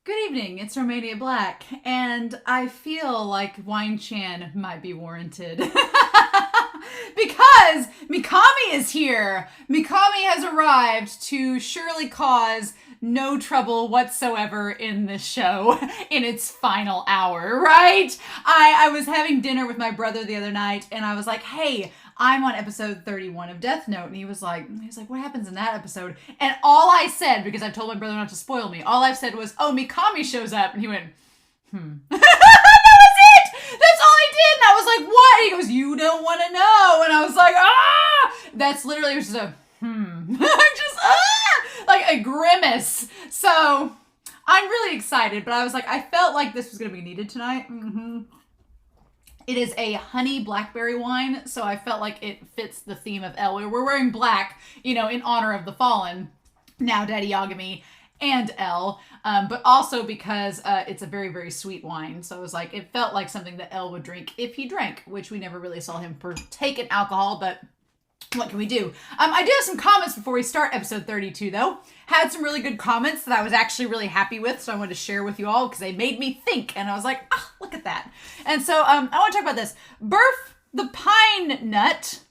Good evening, it's Romania Black, and I feel like Wine Chan might be warranted. Because Mikami is here! Mikami has arrived to surely cause no trouble whatsoever in this show in its final hour, right? I was having dinner with my brother the other night, and I was like, hey, I'm on episode 31 of Death Note. And he was like, what happens in that episode? And all I said, because I told my brother not to spoil me, all I've said was, oh, Mikami shows up. And he went, That was it! That's all I did! And I was like, what? And he goes, you don't want to know. And I was like, ah! That's literally just a, just, like a grimace. So I'm really excited, but I was like, I felt like this was going to be needed tonight. It is a honey blackberry wine, so I felt like it fits the theme of Elle. We're wearing black, in honor of the fallen, now Daddy Yagami and Elle, but also because it's a very, very sweet wine. So it was like, it felt like something that Elle would drink if he drank, which we never really saw him partake in alcohol, but what can we do? I do have some comments before we start episode 32, though. Had some really good comments that I was actually really happy with, so I wanted to share with you all because they made me think, and I was like, look at that. And so I want to talk about this. Burf the Pine Nut,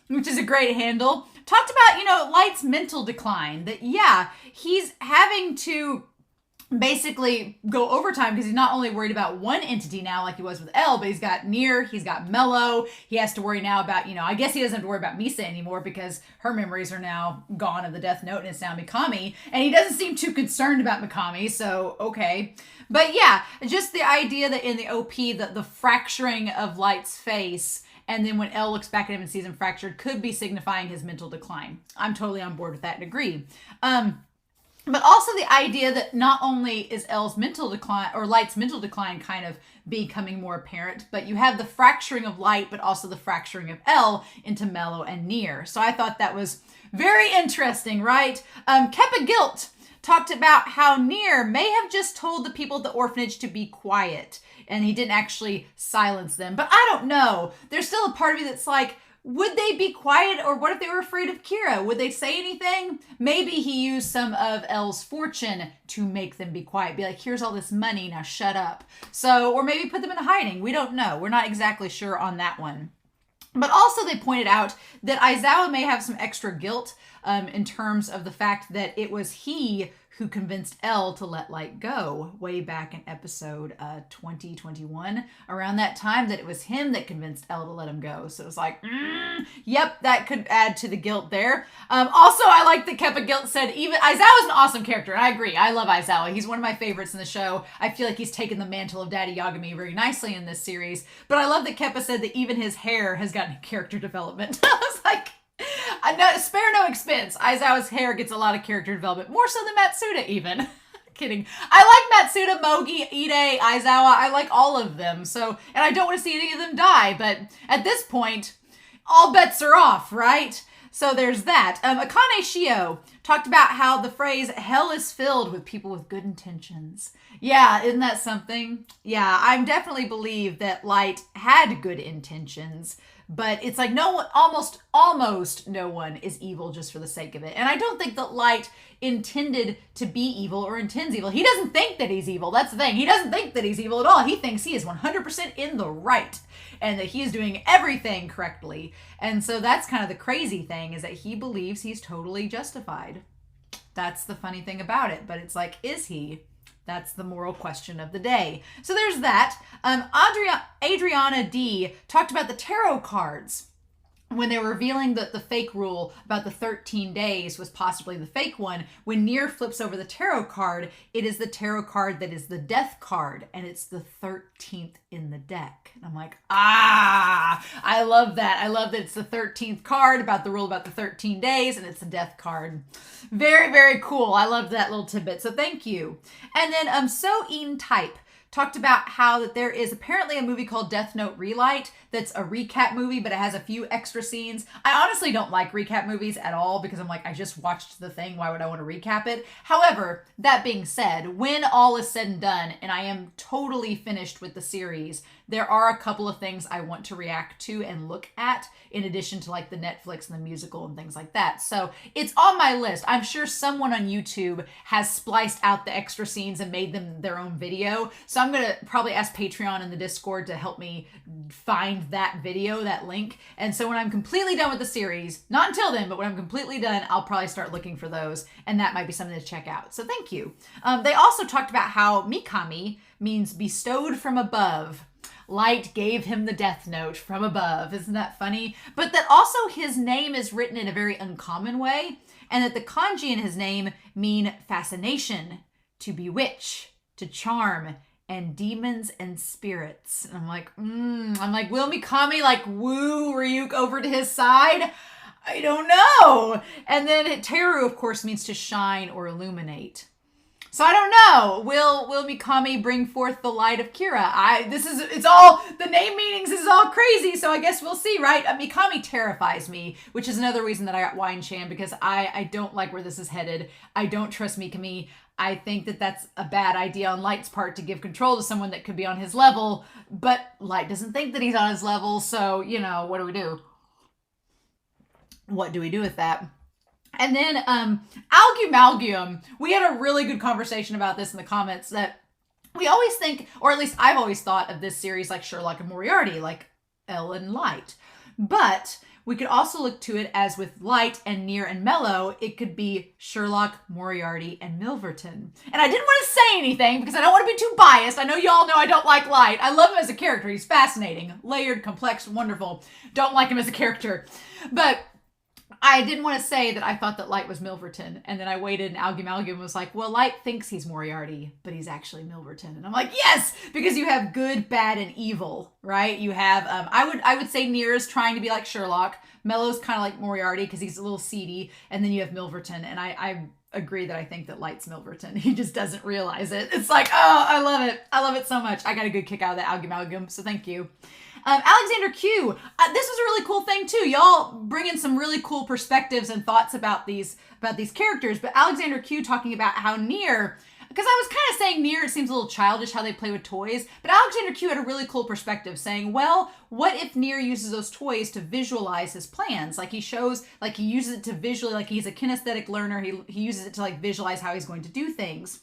which is a great handle, talked about, Light's mental decline. That, yeah, he's having to basically go overtime because he's not only worried about one entity now like he was with Elle, but he's got Near, he's got Mello, he has to worry now about, I guess he doesn't have to worry about Misa anymore because her memories are now gone of the Death Note and it's now Mikami, and he doesn't seem too concerned about Mikami, so okay. But yeah, just the idea that in the OP that the fracturing of Light's face, and then when Elle looks back at him and sees him fractured, could be signifying his mental decline. I'm totally on board with that and agree. But also the idea that not only is Elle's mental decline, or Light's mental decline kind of becoming more apparent, but you have the fracturing of Light, but also the fracturing of Elle into Mello and Near. So I thought that was very interesting, right? Keppa Guilt talked about how Near may have just told the people at the orphanage to be quiet, and he didn't actually silence them. But I don't know. There's still a part of me that's like, would they be quiet, or what if they were afraid of Kira? Would they say anything? Maybe he used some of Elle's fortune to make them be quiet. Be like, here's all this money, now shut up. So, or maybe put them in hiding. We don't know. We're not exactly sure on that one. But also they pointed out that Aizawa may have some extra guilt in terms of the fact that it was he who convinced Elle to let Light go way back in episode 2021. Around that time, that it was him that convinced Elle to let him go. So it was like, yep, that could add to the guilt there. Also, I like that Keppa Guilt said, even Aizawa's an awesome character, and I agree. I love Aizawa. He's one of my favorites in the show. I feel like he's taken the mantle of Daddy Yagami very nicely in this series. But I love that Keppa said that even his hair has gotten character development. I was like, spare no expense. Aizawa's hair gets a lot of character development, more so than Matsuda even. Kidding. I like Matsuda, Mogi, Ide, Aizawa. I like all of them. So, and I don't want to see any of them die, but at this point, all bets are off, right? So there's that. Akane Shio talked about how the phrase hell is filled with people with good intentions. Yeah, isn't that something? Yeah, I definitely believe that Light had good intentions, but it's like no one, almost no one is evil just for the sake of it. And I don't think that Light intended to be evil or intends evil. He doesn't think that he's evil. That's the thing. He doesn't think that he's evil at all. He thinks he is 100% in the right and that he is doing everything correctly. And so that's kind of the crazy thing, is that he believes he's totally justified. That's the funny thing about it. But it's like, is he? That's the moral question of the day. So there's that. Adriana D talked about the tarot cards when they were revealing that the fake rule about the 13 days was possibly the fake one. When Near flips over the tarot card, it is the tarot card that is the death card, and it's the 13th in the deck. And I'm like, I love that. I love that it's the 13th card about the rule about the 13 days, and it's a death card. Very, very cool. I loved that little tidbit, so thank you. And then So Eaton Type talked about how that there is apparently a movie called Death Note Relight that's a recap movie, but it has a few extra scenes. I honestly don't like recap movies at all because I'm like, I just watched the thing. Why would I want to recap it? However, that being said, when all is said and done, and I am totally finished with the series, there are a couple of things I want to react to and look at in addition to like the Netflix and the musical and things like that. So it's on my list. I'm sure someone on YouTube has spliced out the extra scenes and made them their own video. So I'm going to probably ask Patreon in the Discord to help me find that video, that link. And so when I'm completely done with the series, not until then, but when I'm completely done, I'll probably start looking for those. And that might be something to check out. So thank you. They also talked about how Mikami means bestowed from above. Light gave him the death note from above. Isn't that funny? But that also his name is written in a very uncommon way, and that the kanji in his name mean fascination, to bewitch, to charm, and demons and spirits. And I'm like, will Mikami like woo Ryuk over to his side? I don't know. And then Teru, of course, means to shine or illuminate. So I don't know. Will Mikami bring forth the light of Kira? It's all, the name meanings is all crazy, so I guess we'll see, right? Mikami terrifies me, which is another reason that I got Wine Chan, because I don't like where this is headed. I don't trust Mikami. I think that that's a bad idea on Light's part to give control to someone that could be on his level, but Light doesn't think that he's on his level, so, you know, what do we do? What do we do with that? And then Algumalgium, we had a really good conversation about this in the comments, that we always think, or at least I've always thought of this series like Sherlock and Moriarty, like Elle and Light. But we could also look to it as with Light and Near and Mello, it could be Sherlock, Moriarty, and Milverton. And I didn't want to say anything because I don't want to be too biased. I know y'all know I don't like Light. I love him as a character. He's fascinating, layered, complex, wonderful. Don't like him as a character. But I didn't want to say that I thought that Light was Milverton, and then I waited and Algumalgium was like, well, Light thinks he's Moriarty, but he's actually Milverton. And I'm like, yes, because you have good, bad, and evil, right? You have, I would say Near is trying to be like Sherlock. Mello's kind of like Moriarty because he's a little seedy, and then you have Milverton, and I agree that I think that Light's Milverton. He just doesn't realize it. It's like, oh, I love it. I love it so much. I got a good kick out of that Algumalgium, so thank you. Alexander Q, this was a really cool thing too. Y'all bring in some really cool perspectives and thoughts about these characters. But Alexander Q talking about how Near, because I was kind of saying Near, it seems a little childish how they play with toys. But Alexander Q had a really cool perspective saying, well, what if Near uses those toys to visualize his plans? Like he shows, like he uses it to visually, like he's a kinesthetic learner. He uses it to like visualize how he's going to do things.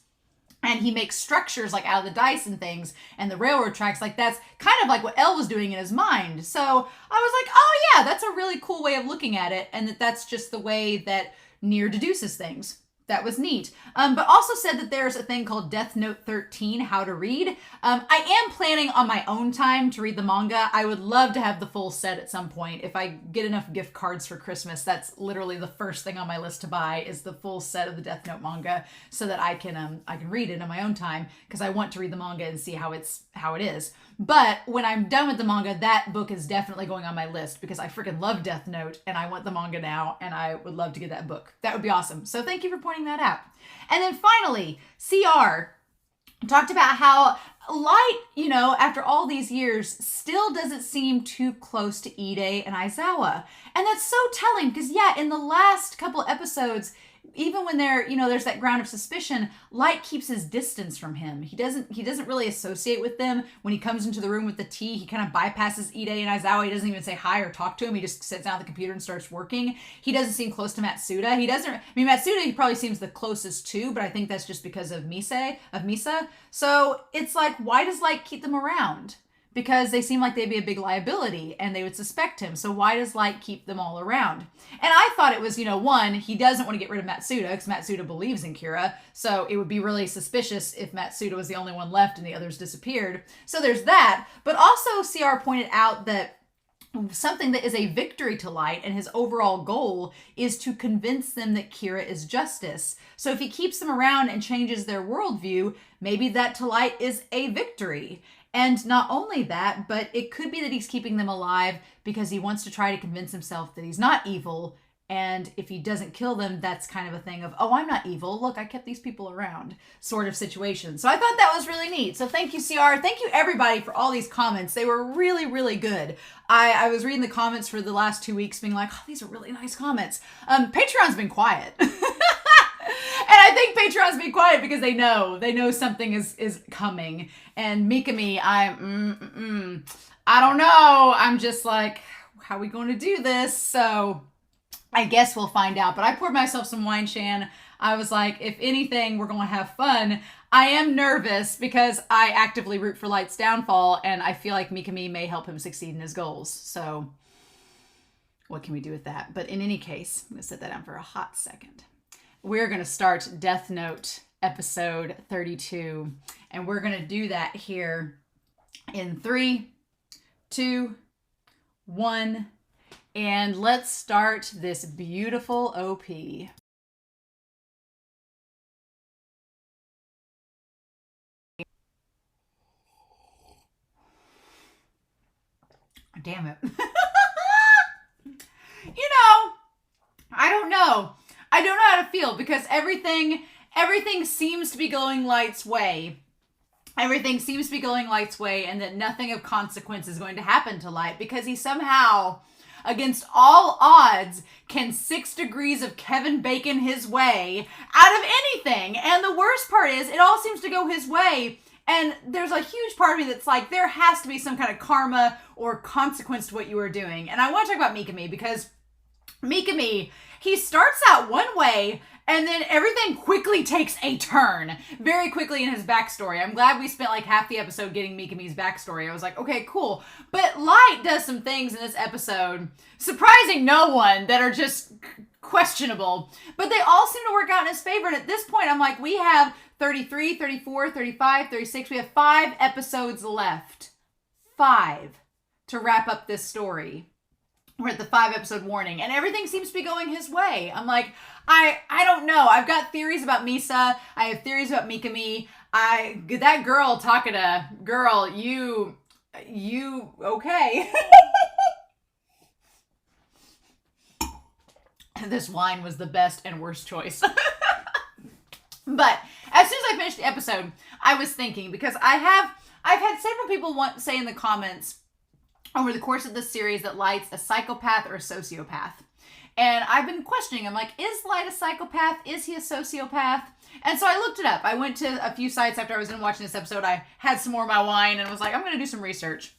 And he makes structures like out of the dice and things and the railroad tracks. Like that's kind of like what Elle was doing in his mind. So I was like, oh yeah, that's a really cool way of looking at it. And that's just the way that Near deduces things. That was neat. But also said that there's a thing called Death Note 13, How to Read. I am planning on my own time to read the manga. I would love to have the full set at some point. If I get enough gift cards for Christmas, that's literally the first thing on my list to buy is the full set of the Death Note manga so that I can read it in my own time because I want to read the manga and see how it is. But when I'm done with the manga, that book is definitely going on my list because I freaking love Death Note and I want the manga now and I would love to get that book. That would be awesome. So thank you for pointing that out. And then finally, CR talked about how Light, you know, after all these years, still doesn't seem too close to Ide and Aizawa. And that's so telling because, yeah, in the last couple episodes, even when there's that ground of suspicion, Light keeps his distance from him. He doesn't really associate with them. When he comes into the room with the tea, he kind of bypasses Ide and Aizawa. He doesn't even say hi or talk to him. He just sits down at the computer and starts working. He doesn't seem close to Matsuda. Matsuda he probably seems the closest to, but I think that's just because of Misa. So it's like, why does Light keep them around? Because they seem like they'd be a big liability and they would suspect him. So why does Light keep them all around? And I thought it was, one, he doesn't want to get rid of Matsuda because Matsuda believes in Kira. So it would be really suspicious if Matsuda was the only one left and the others disappeared. So there's that. But also CR pointed out that something that is a victory to Light and his overall goal is to convince them that Kira is justice. So if he keeps them around and changes their worldview, maybe that to Light is a victory. And not only that, but it could be that he's keeping them alive because he wants to try to convince himself that he's not evil And if he doesn't kill them, that's kind of a thing of, oh, I'm not evil. Look, I kept these people around sort of situation. So I thought that was really neat. So thank you, CR. Thank you, everybody, for all these comments. They were really, really good. I was reading the comments for the last 2 weeks being like, oh, these are really nice comments. Patreon's been quiet. And I think Patreon's been quiet because they know something is coming. And Mikami, I don't know. I'm just like, how are we going to do this? So I guess we'll find out. But I poured myself some wine, Shan. I was like, if anything, we're going to have fun. I am nervous because I actively root for Light's downfall, and I feel like Mikami may help him succeed in his goals. So what can we do with that? But in any case, I'm going to set that down for a hot second. We're going to start Death Note episode 32, and we're going to do that here in 3, 2, 1, and let's start this beautiful OP. Damn it. I don't know. I don't know how to feel because everything seems to be going Light's way. Everything seems to be going Light's way, and that nothing of consequence is going to happen to Light because he somehow, against all odds, can 6 degrees of Kevin Bacon his way out of anything. And the worst part is, it all seems to go his way. And there's a huge part of me that's like, there has to be some kind of karma or consequence to what you are doing. And I want to talk about Mikami because Mikami, he starts out one way and then everything quickly takes a turn very quickly in his backstory. I'm glad we spent like half the episode getting Mikami's backstory. I was like, okay, cool. But Light does some things in this episode, surprising no one, that are just questionable. But they all seem to work out in his favor. And at this point, I'm like, we have 33, 34, 35, 36. We have 5 episodes left. 5 to wrap up this story. We're at the 5 episode warning, and everything seems to be going his way. I'm like, I don't know. I've got theories about Misa. I have theories about Mikami. That girl Takeda, girl, you okay? This wine was the best and worst choice. But as soon as I finished the episode, I was thinking, because I've had several people say in the comments over the course of this series that Light's a psychopath or a sociopath. And I've been questioning, I'm like, is Light a psychopath? Is he a sociopath? And so I looked it up. I went to a few sites after I was done watching this episode. I had some more of my wine and was like, I'm going to do some research.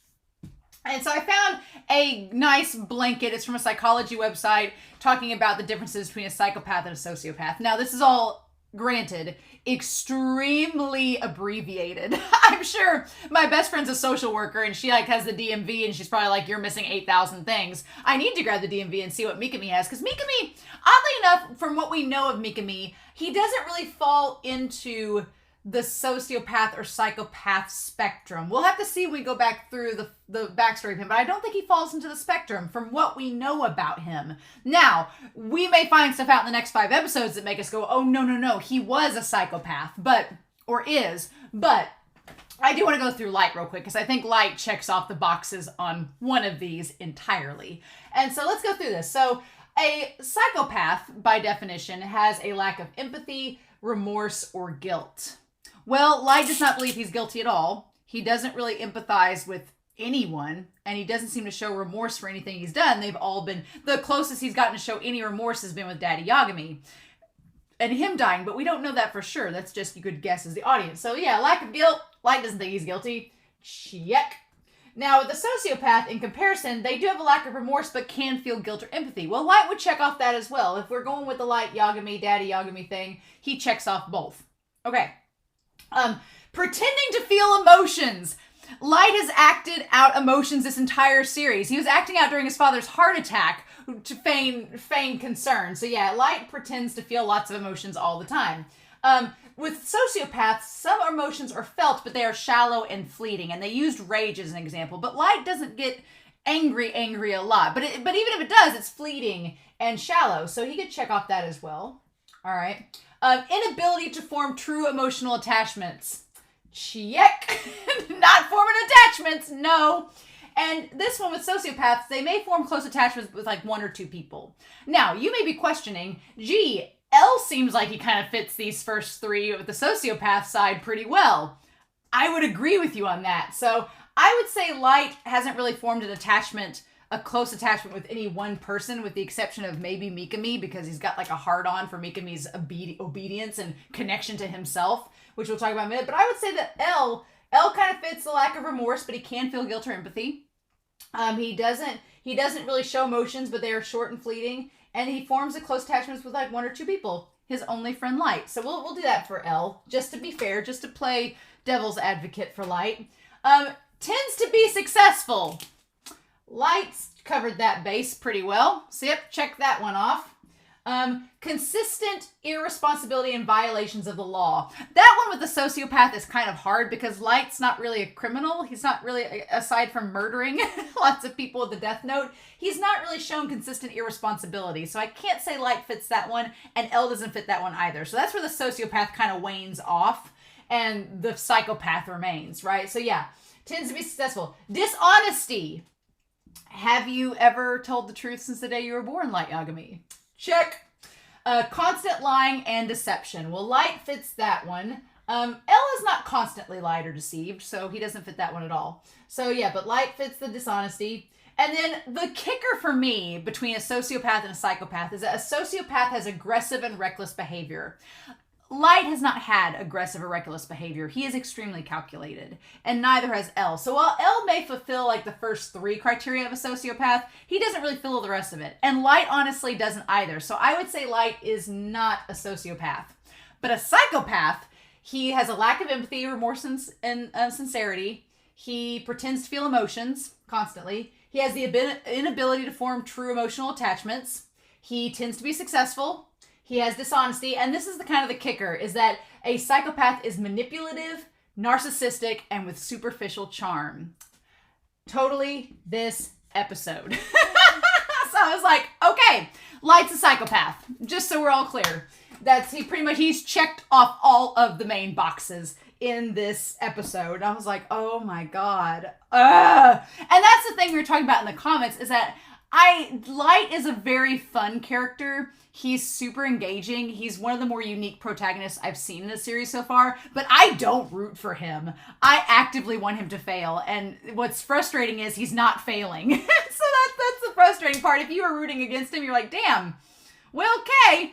And so I found a nice blanket. It's from a psychology website talking about the differences between a psychopath and a sociopath. Now, this is all, granted, extremely abbreviated. I'm sure my best friend's a social worker and she like has the DMV and she's probably like, you're missing 8,000 things. I need to grab the DMV and see what Mikami has, because Mikami, oddly enough, from what we know of Mikami, he doesn't really fall into the sociopath or psychopath spectrum. We'll have to see when we go back through the backstory of him, but I don't think he falls into the spectrum from what we know about him. Now, we may find stuff out in the next 5 episodes that make us go, oh, no, he was a psychopath, but I do want to go through Light real quick, because I think Light checks off the boxes on one of these entirely. And so let's go through this. So a psychopath, by definition, has a lack of empathy, remorse, or guilt. Well, Light does not believe he's guilty at all. He doesn't really empathize with anyone, and he doesn't seem to show remorse for anything he's done. They've all been, the closest he's gotten to show any remorse has been with Daddy Yagami and him dying, but we don't know that for sure. That's just, you could guess as the audience. So yeah, lack of guilt. Light doesn't think he's guilty. Check. Now, with the sociopath, in comparison, they do have a lack of remorse, but can feel guilt or empathy. Well, Light would check off that as well. If we're going with the Light Yagami, Daddy Yagami thing, he checks off both. Okay. Pretending to feel emotions. Light has acted out emotions this entire series. He was acting out during his father's heart attack to feign concern. So yeah, Light pretends to feel lots of emotions all the time. With sociopaths, some emotions are felt, but they are shallow and fleeting. And they used rage as an example. But Light doesn't get angry a lot. But even if it does, it's fleeting and shallow. So he could check off that as well. All right. Inability to form true emotional attachments. Check. Not forming attachments, no. And this one with sociopaths, they may form close attachments with like 1 or 2 people. Now, you may be questioning, gee, L seems like he kind of fits these first 3 with the sociopath side pretty well. I would agree with you on that. So I would say Light hasn't really formed an attachment, a close attachment with any one person, with the exception of maybe Mikami, because he's got like a hard-on for Mikami's obedience and connection to himself, which we'll talk about in a minute. But I would say that L kind of fits the lack of remorse, but he can feel guilt or empathy. He doesn't really show emotions, but they are short and fleeting. And he forms a close attachments with like 1 or 2 people. His only friend Light. So we'll do that for L, just to be fair, just to play devil's advocate for Light. Tends to be successful. Light's covered that base pretty well. So yep, check that one off. Consistent irresponsibility and violations of the law. That one with the sociopath is kind of hard because Light's not really a criminal. He's not really, aside from murdering lots of people with the death note, he's not really shown consistent irresponsibility. So I can't say Light fits that one, and L doesn't fit that one either. So that's where the sociopath kind of wanes off and the psychopath remains, right? So yeah, tends to be successful. Dishonesty. Have you ever told the truth since the day you were born, Light Yagami? Check. Constant lying and deception. Well, Light fits that one. L is not constantly lied or deceived, so he doesn't fit that one at all. So yeah, but Light fits the dishonesty. And then the kicker for me between a sociopath and a psychopath is that a sociopath has aggressive and reckless behavior. Light has not had aggressive or reckless behavior. He is extremely calculated, and neither has L. So while L may fulfill like the first 3 criteria of a sociopath, he doesn't really fill the rest of it. And Light honestly doesn't either. So I would say Light is not a sociopath. But a psychopath, he has a lack of empathy, remorse, and sincerity. He pretends to feel emotions constantly. He has the inability to form true emotional attachments. He tends to be successful. He has dishonesty, and this is the kind of the kicker, is that a psychopath is manipulative, narcissistic, and with superficial charm. Totally this episode. So I was like, okay, Light's a psychopath, just so we're all clear. He's checked off all of the main boxes in this episode. I was like, oh my God. And that's the thing we were talking about in the comments, is that Light is a very fun character. He's super engaging. He's one of the more unique protagonists I've seen in the series so far, but I don't root for him. I actively want him to fail, and what's frustrating is he's not failing. So that's the frustrating part. If you were rooting against him, you're like, damn, well, okay.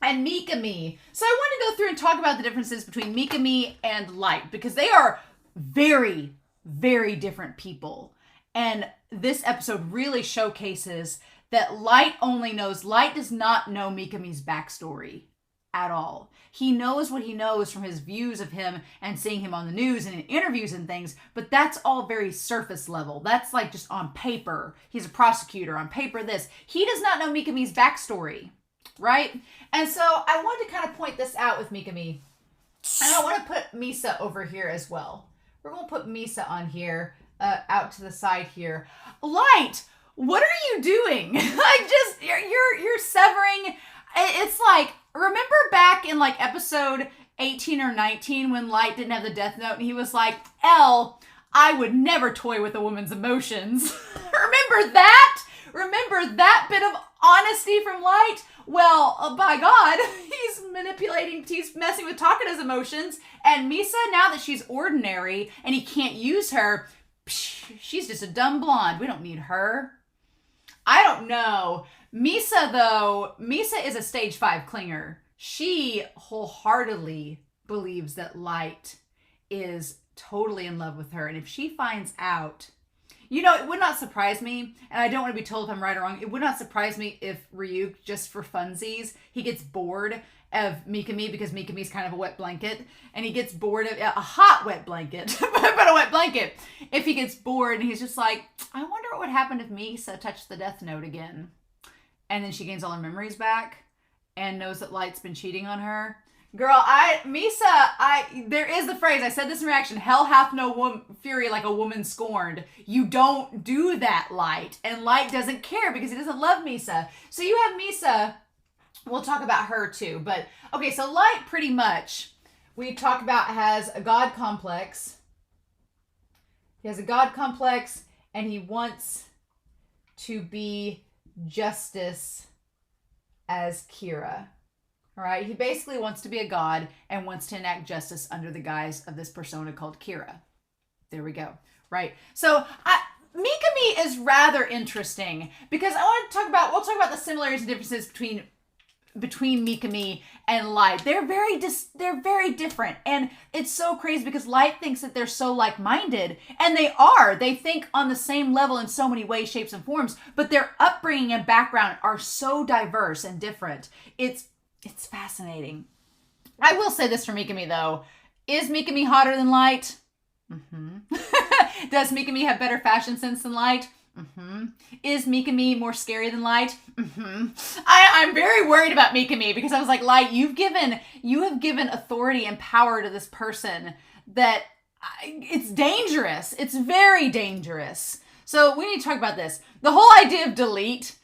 And Mikami. So I want to go through and talk about the differences between Mikami and Light, because they are very, very different people. And this episode really showcases that Light does not know Mikami's backstory at all. He knows what he knows from his views of him and seeing him on the news and in interviews and things, but that's all very surface level. That's like just on paper. He's a prosecutor, on paper this. He does not know Mikami's backstory, right? And so I wanted to kind of point this out with Mikami. And I want to put Misa over here as well. We're going to put Misa on here, out to the side here. Light, what are you doing? Like, just you're severing. It's like, remember back in like episode 18 or 19 when Light didn't have the death note and he was like, L, I would never toy with a woman's emotions. Remember that? Remember that bit of honesty from Light? Well, by God, he's messing with Takada's emotions, and Misa, now that she's ordinary and he can't use her, she's just a dumb blonde. We don't need her. I don't know. Misa is a stage 5 clinger. She wholeheartedly believes that Light is totally in love with her. And if she finds out, it would not surprise me, and I don't want to be told if I'm right or wrong, it would not surprise me if Ryuk, just for funsies, he gets bored of Mikami, because Mikami's kind of a wet blanket, and he gets bored of a hot wet blanket, but a wet blanket. If he gets bored and he's just like, I wonder what would happen if Misa touched the death note again. And then she gains all her memories back and knows that Light's been cheating on her. Girl, there is the phrase, I said this in reaction, hell hath no fury like a woman scorned. You don't do that, Light. And Light doesn't care because he doesn't love Misa. So you have Misa, we'll talk about her too. But, okay, so Light pretty much, we talk about, has a God complex. He has a God complex, and he wants to be justice as Kira. All right, he basically wants to be a god and wants to enact justice under the guise of this persona called Kira. There we go. Right. So Mikami is rather interesting because we'll talk about the similarities and differences between Mikami and Light. They're very different, and it's so crazy because Light thinks that they're so like-minded, and they are. They think on the same level in so many ways, shapes, and forms, but their upbringing and background are so diverse and different. It's fascinating. I will say this for Mikami though: is Mikami hotter than Light? Mm-hmm. Does Mikami have better fashion sense than Light? Mm-hmm. Is Mikami more scary than Light? Mm-hmm. I'm very worried about Mikami because I was like, Light, you have given authority and power to this person that it's dangerous. It's very dangerous. So we need to talk about this. The whole idea of delete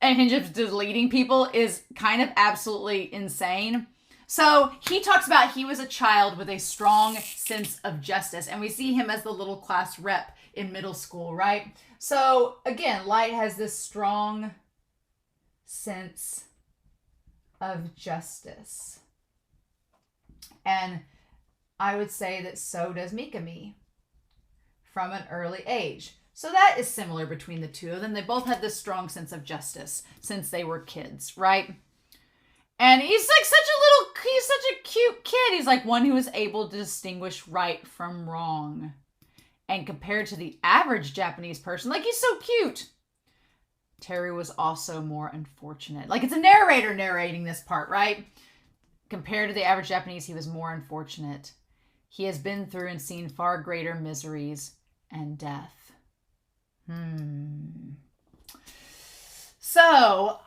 and him just deleting people is kind of absolutely insane. So he talks about he was a child with a strong sense of justice, and we see him as the little class rep in middle school, right? So again, Light has this strong sense of justice. And I would say that so does Mikami from an early age. So that is similar between the two of them. They both have this strong sense of justice since they were kids, right? And he's like he's such a cute kid. He's like one who is able to distinguish right from wrong. And compared to the average Japanese person, like he's so cute. Teru was also more unfortunate. Like it's a narrator narrating this part, right? Compared to the average Japanese, he was more unfortunate. He has been through and seen far greater miseries and death. So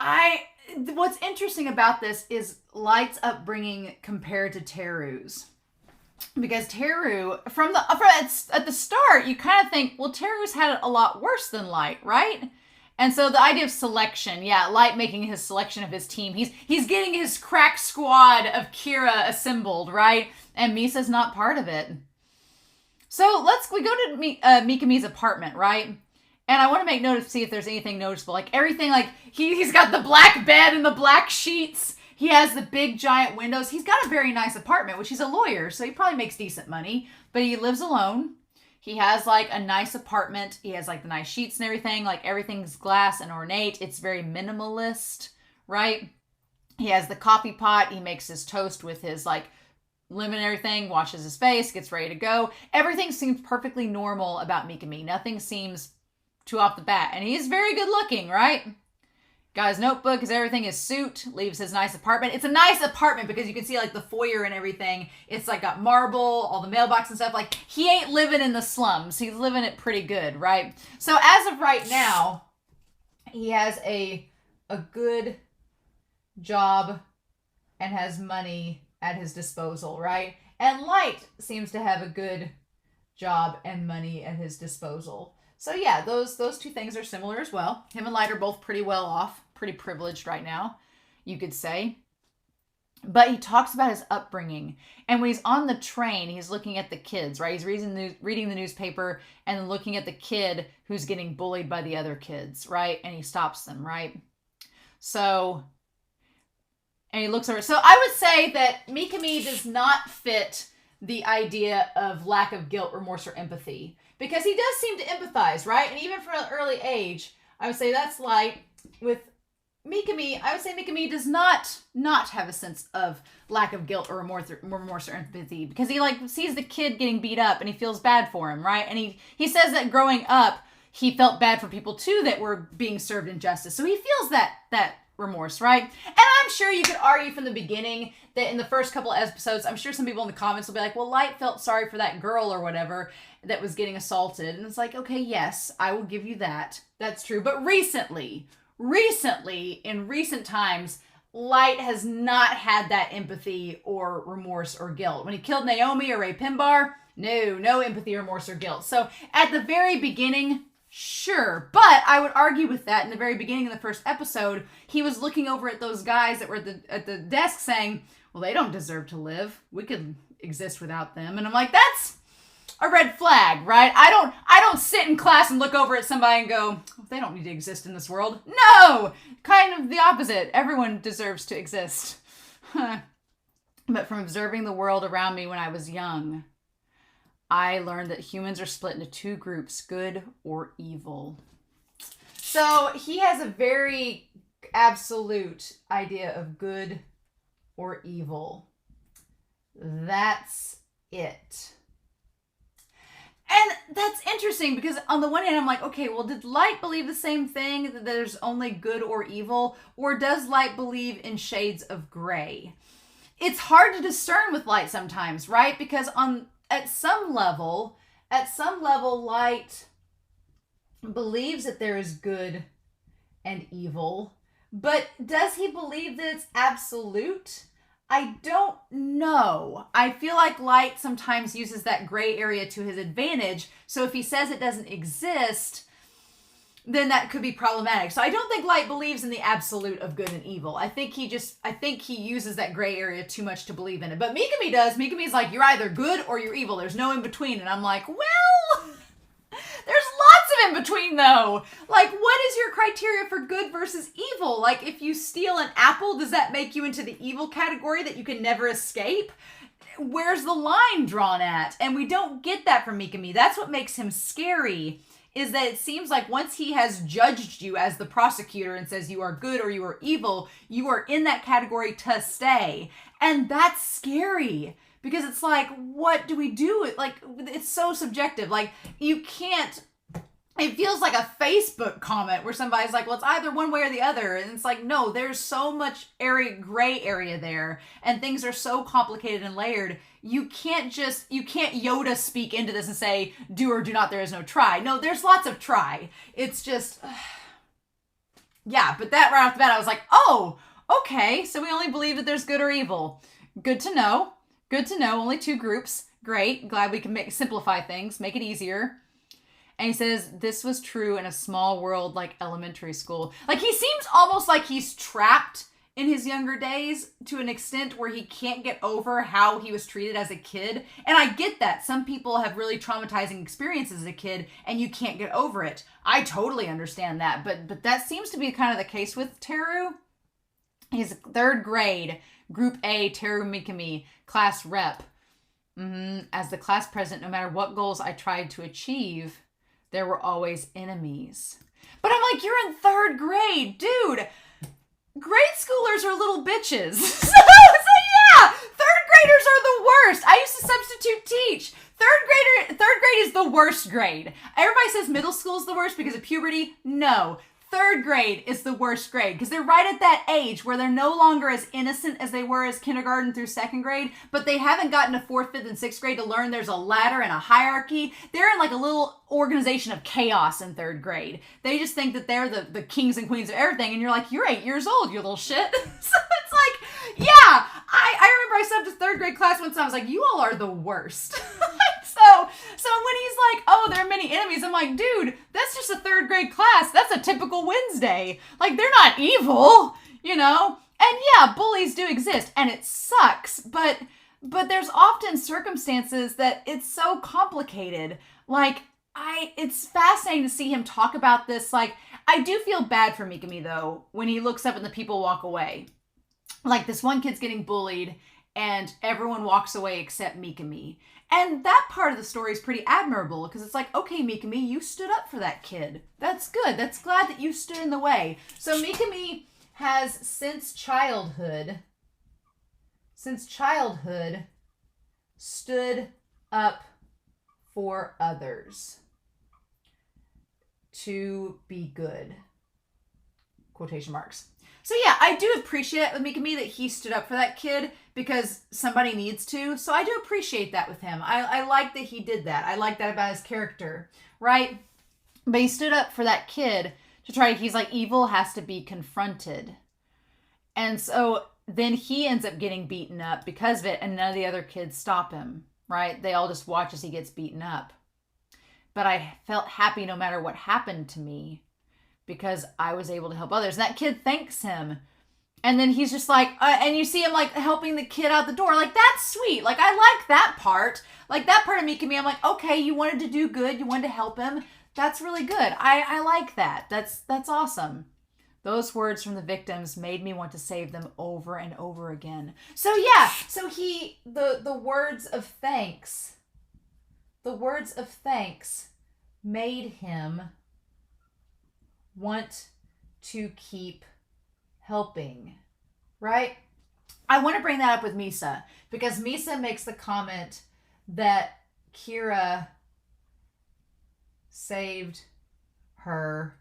what's interesting about this is Light's upbringing compared to Teru's. Because Teru, at the start, you kind of think, well, Teru's had it a lot worse than Light, right? And so the idea of selection, yeah, Light making his selection of his team. He's getting his crack squad of Kira assembled, right? And Misa's not part of it. So we go to Mikami's apartment, right? And I want to make note to see if there's anything noticeable. Like everything, like he's got the black bed and the black sheets. He has the big giant windows. He's got a very nice apartment, which he's a lawyer, so he probably makes decent money. But he lives alone. He has like a nice apartment. He has like the nice sheets and everything. Like everything's glass and ornate. It's very minimalist, right? He has the coffee pot. He makes his toast with his like lemon and everything, washes his face, gets ready to go. Everything seems perfectly normal about Mikami. Nothing seems too off the bat. And he's very good looking, right? Got his notebook, his everything, his suit, leaves his nice apartment. It's a nice apartment because you can see like the foyer and everything. It's like got marble, all the mailbox and stuff. Like he ain't living in the slums. He's living it pretty good, right? So as of right now, he has a good job and has money at his disposal, right? And Light seems to have a good job and money at his disposal. So yeah, those two things are similar as well. Him and Light are both pretty well off, pretty privileged right now, you could say. But he talks about his upbringing. And when he's on the train, he's looking at the kids, right? He's reading the newspaper and looking at the kid who's getting bullied by the other kids, right? And he stops them, right? So, and he looks over. So I would say that Mikami does not fit the idea of lack of guilt, remorse, or empathy. Because he does seem to empathize, right? And even from an early age, I would say that's Light. With Mikami, I would say Mikami does not have a sense of lack of guilt or remorse or empathy. Because he like sees the kid getting beat up and he feels bad for him, right? And he says that growing up, he felt bad for people too that were being served injustice. So he feels that remorse, right? And I'm sure you could argue from the beginning that in the first couple of episodes, I'm sure some people in the comments will be like, well, Light felt sorry for that girl or whatever that was getting assaulted. And it's like, okay, yes, I will give you that. That's true. But recently, in recent times, Light has not had that empathy or remorse or guilt. When he killed Naomi or Ray Pinbar, no empathy, remorse, or guilt. So at the very beginning, sure. But I would argue with that. In the very beginning of the first episode, he was looking over at those guys that were at the desk saying, well, they don't deserve to live. We could exist without them. And I'm like, that's a red flag, right? I don't don't sit in class and look over at somebody and go, oh, they don't need to exist in this world. No! Kind of the opposite. Everyone deserves to exist. But from observing the world around me when I was young, I learned that humans are split into two groups, good or evil. So he has a very absolute idea of good or evil. That's it. And that's interesting because on the one hand, I'm like, okay, well, did light believe the same thing, that there's only good or evil? Or does light believe in shades of gray? It's hard to discern with light sometimes, right? Because at some level, light believes that there is good and evil. But does he believe that it's absolute? I don't know. I feel like light sometimes uses that gray area to his advantage. So if he says it doesn't exist, then that could be problematic. So I don't think light believes in the absolute of good and evil. I think he uses that gray area too much to believe in it. But Mikami does. Mikami's like, you're either good or you're evil. There's no in between. And I'm like, well, there's lots of in between though. Like, what is your criteria for good versus evil? Like, if you steal an apple, does that make you into the evil category that you can never escape? Where's the line drawn at? And we don't get that from Mikami. That's what makes him scary, is that it seems like once he has judged you as the prosecutor and says you are good or you are evil, you are in that category to stay. And that's scary. Because it's like, what do we do? Like, it's so subjective. Like, you can't, it feels like a Facebook comment where somebody's like, well, it's either one way or the other. And it's like, no, there's so much gray area there. And things are so complicated and layered. You can't Yoda speak into this and say, do or do not, there is no try. No, there's lots of try. It's just, yeah. But that right off the bat, I was like, oh, okay. So we only believe that there's good or evil. Good to know. Good to know. Only two groups. Great. Glad we can simplify things, make it easier. And he says, this was true in a small world like elementary school. Like, he seems almost like he's trapped in his younger days to an extent where he can't get over how he was treated as a kid. And I get that. Some people have really traumatizing experiences as a kid and you can't get over it. I totally understand that. But that seems to be kind of the case with Teru. He's third grade, Group A, Teru Mikami, class rep. As the class president, no matter what goals I tried to achieve, there were always enemies. But I'm like, you're in third grade, dude. Grade schoolers are little bitches. So yeah, third graders are the worst. I used to substitute teach. Third grade is the worst grade. Everybody says middle school is the worst because of puberty. No. Third grade is the worst grade because they're right at that age where they're no longer as innocent as they were as kindergarten through second grade, but they haven't gotten to fourth, fifth, and sixth grade to learn there's a ladder and a hierarchy. They're in like a little organization of chaos in third grade. They just think that they're the kings and queens of everything, and you're like, you're 8 years old, you little shit. So it's like, yeah, I remember I subbed a third grade class once and I was like, you all are the worst. So when he's like, oh, there are many enemies, I'm like, dude, that's just a third grade class. That's a typical Wednesday. Like, they're not evil, you know? And yeah, bullies do exist and it sucks, but there's often circumstances that it's so complicated. Like, it's fascinating to see him talk about this. Like, I do feel bad for Mikami though, when he looks up and the people walk away. Like, this one kid's getting bullied and everyone walks away except Mikami. And that part of the story is pretty admirable because it's like, okay, Mikami, you stood up for that kid. That's good. That's glad that you stood in the way. So Mikami has since childhood stood up for others to be good. Quotation marks. So yeah, I do appreciate it with Mikami that he stood up for that kid because somebody needs to. So I do appreciate that with him. I like that he did that. I like that about his character, right? But he stood up for that kid to try. He's like, evil has to be confronted. And so then he ends up getting beaten up because of it, and none of the other kids stop him, right? They all just watch as he gets beaten up. But I felt happy no matter what happened to me, because I was able to help others. And that kid thanks him And then he's just like, and you see him like helping the kid out the door. Like, that's sweet. Like, I like that part. Like, that part of Mikami, I'm like, okay, you wanted to do good. You wanted to help him. That's really good. I like that. That's awesome. Those words from the victims made me want to save them over and over again. So yeah, so the words of thanks, made him want to keep helping, right? I want to bring that up with Misa, because Misa makes the comment that Kira saved her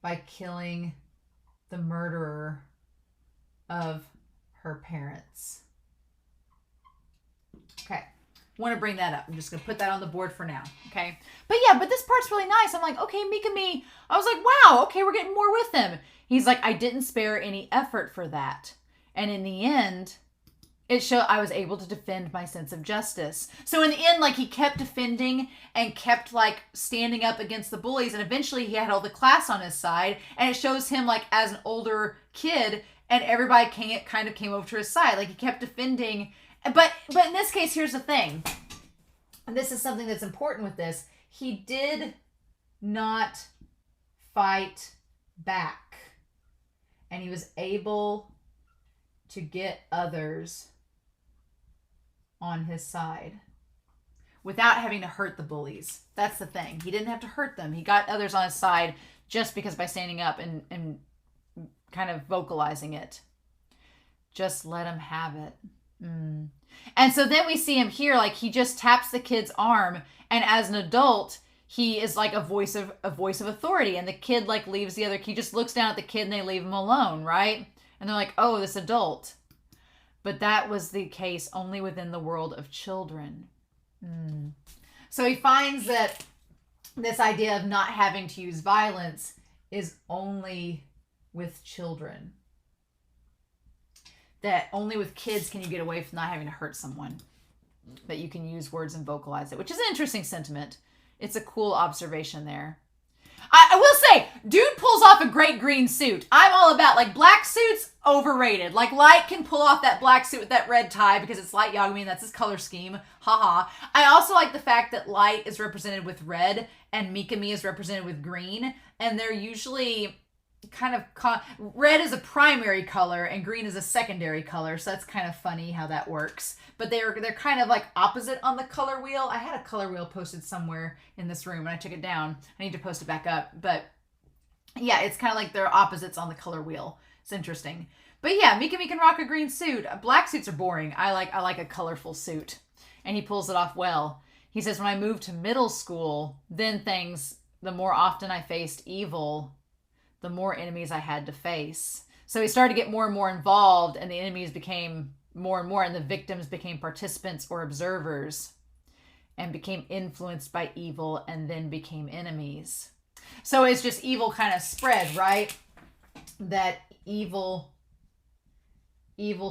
by killing the murderer of her parents. Okay, want to bring that up. I'm just going to put that on the board for now, okay? But yeah, but this part's really nice. I'm like, okay, Mikami, I was like, wow, okay, we're getting more with him. He's like, I didn't spare any effort for that. And in the end, it showed I was able to defend my sense of justice. So in the end, like, he kept defending and kept like standing up against the bullies. And eventually he had all the class on his side. And it shows him like as an older kid, and everybody kind of came over to his side. Like, he kept defending. But in this case, here's the thing. And this is something that's important with this. He did not fight back. And he was able to get others on his side without having to hurt the bullies. That's the thing. He didn't have to hurt them. He got others on his side just because by standing up and kind of vocalizing it. Just let him have it. And so then we see him here, like, he just taps the kid's arm, and as an adult, he is like a voice of authority, and the kid like leaves the other. He just looks down at the kid and they leave him alone, right? And they're like, oh, this adult. But that was the case only within the world of children. So he finds that this idea of not having to use violence is only with children. That only with kids can you get away from not having to hurt someone. That you can use words and vocalize it, which is an interesting sentiment. It's a cool observation there. I will say, dude pulls off a great green suit. I'm all about, like, black suits, overrated. Like, Light can pull off that black suit with that red tie because it's Light Yagami and that's his color scheme. Haha. I also like the fact that Light is represented with red and Mikami is represented with green. And they're usually kind of... red is a primary color and green is a secondary color. So that's kind of funny how that works. But they're kind of like opposite on the color wheel. I had a color wheel posted somewhere in this room and I took it down. I need to post it back up. But yeah, it's kind of like they're opposites on the color wheel. It's interesting. But yeah, Mikami can rock a green suit. Black suits are boring. I like a colorful suit. And he pulls it off well. He says, when I moved to middle school, then the more often I faced evil, the more enemies I had to face. So he started to get more and more involved, and the enemies became more and more, and the victims became participants or observers and became influenced by evil and then became enemies. So it's just evil kind of spread, right? That evil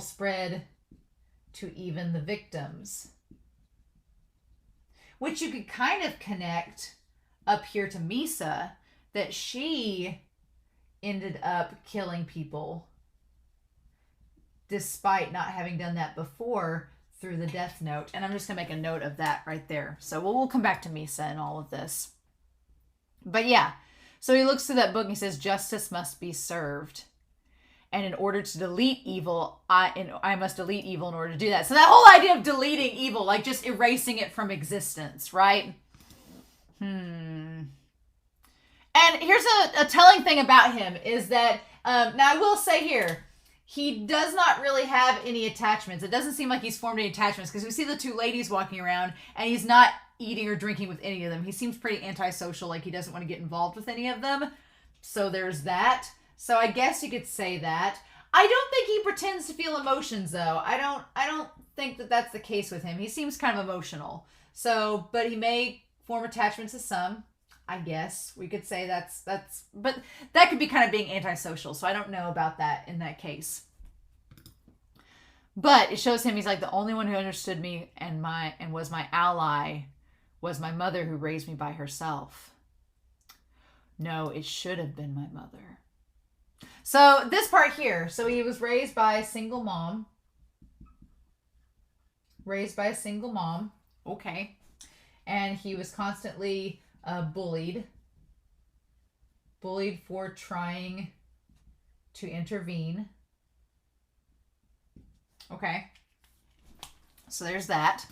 spread to even the victims. Which you could kind of connect up here to Misa, that she ended up killing people despite not having done that before through the death note. And I'm just going to make a note of that right there. So we'll come back to Misa and all of this. But yeah, so he looks through that book and he says, justice must be served. And in order to delete evil, I must delete evil in order to do that. So that whole idea of deleting evil, like just erasing it from existence, right? And here's a telling thing about him is that, now I will say here, he does not really have any attachments. It doesn't seem like he's formed any attachments because we see the two ladies walking around and he's not eating or drinking with any of them. He seems pretty antisocial, like he doesn't want to get involved with any of them. So there's that. So I guess you could say that. I don't think he pretends to feel emotions though. I don't think that that's the case with him. He seems kind of emotional. So, but he may form attachments to some. I guess we could say that's, but that could be kind of being antisocial. So I don't know about that in that case. But it shows him he's like the only one who understood me and was my ally was my mother who raised me by herself. No, it should have been my mother. So this part here, so he was raised by a single mom. Okay. And he was constantly bullied for trying to intervene. Okay. So there's that.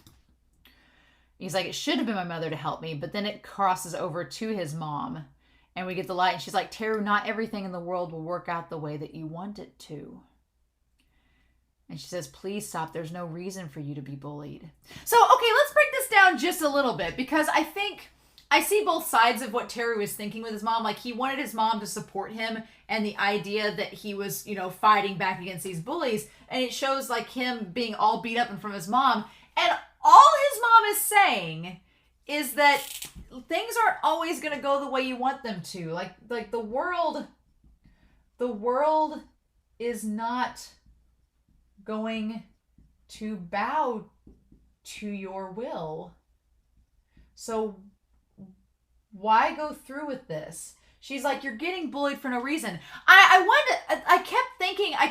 He's like, it should have been my mother to help me, but then it crosses over to his mom. And we get the light, and she's like, Teru, not everything in the world will work out the way that you want it to. And she says, please stop. There's no reason for you to be bullied. So, okay, let's break this down just a little bit, because I think I see both sides of what Teru was thinking with his mom. Like, he wanted his mom to support him, and the idea that he was, fighting back against these bullies. And it shows, like, him being all beat up in front of his mom. And all his mom is saying is that things aren't always going to go the way you want them to. Like the world is not going to bow to your will. So why go through with this? She's like, you're getting bullied for no reason. I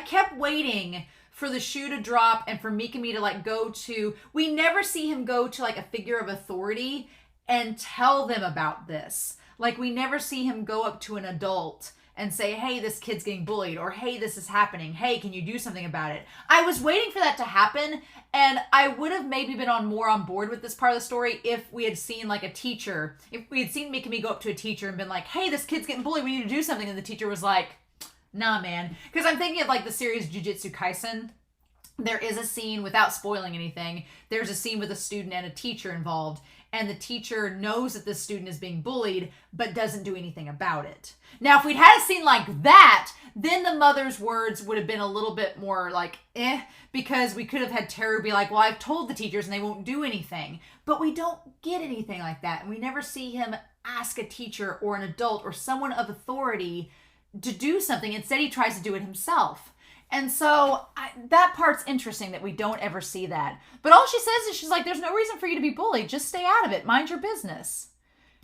kept waiting for the shoe to drop and for Mikami to like go to, we never see him go to like a figure of authority and tell them about this. Like, we never see him go up to an adult and say, hey, this kid's getting bullied, or hey, this is happening. Hey, can you do something about it? I was waiting for that to happen, and I would have maybe been more on board with this part of the story if we had seen like a teacher, if we had seen Mikami go up to a teacher and been like, hey, this kid's getting bullied, we need to do something, and the teacher was like, nah, man. Because I'm thinking of like the series Jujutsu Kaisen. There is a scene, without spoiling anything, there's a scene with a student and a teacher involved, and the teacher knows that this student is being bullied, but doesn't do anything about it. Now, if we'd had a scene like that, then the mother's words would have been a little bit more like, because we could have had Teru be like, well, I've told the teachers and they won't do anything. But we don't get anything like that, and we never see him ask a teacher or an adult or someone of authority to do something. Instead, he tries to do it himself. And so that part's interesting that we don't ever see that. But all she says is, she's like, there's no reason for you to be bullied. Just stay out of it. Mind your business.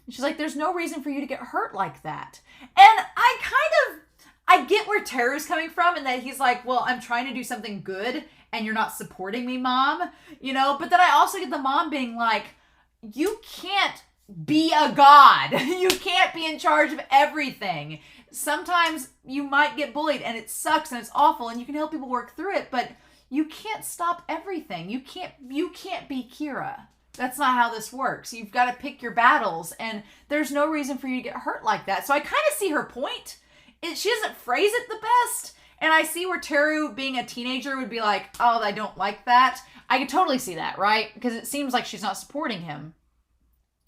And she's like, there's no reason for you to get hurt like that. And I get where Teru's coming from, and that he's like, well, I'm trying to do something good and you're not supporting me, mom. But then I also get the mom being like, you can't be a god. You can't be in charge of everything. Sometimes you might get bullied and it sucks and it's awful and you can help people work through it, but you can't stop everything. You can't be Kira. That's not how this works. You've got to pick your battles, and there's no reason for you to get hurt like that. So I kind of see her point. She doesn't phrase it the best, and I see where Teru, being a teenager, would be like, oh, I don't like that. I could totally see that, right? Because it seems like she's not supporting him.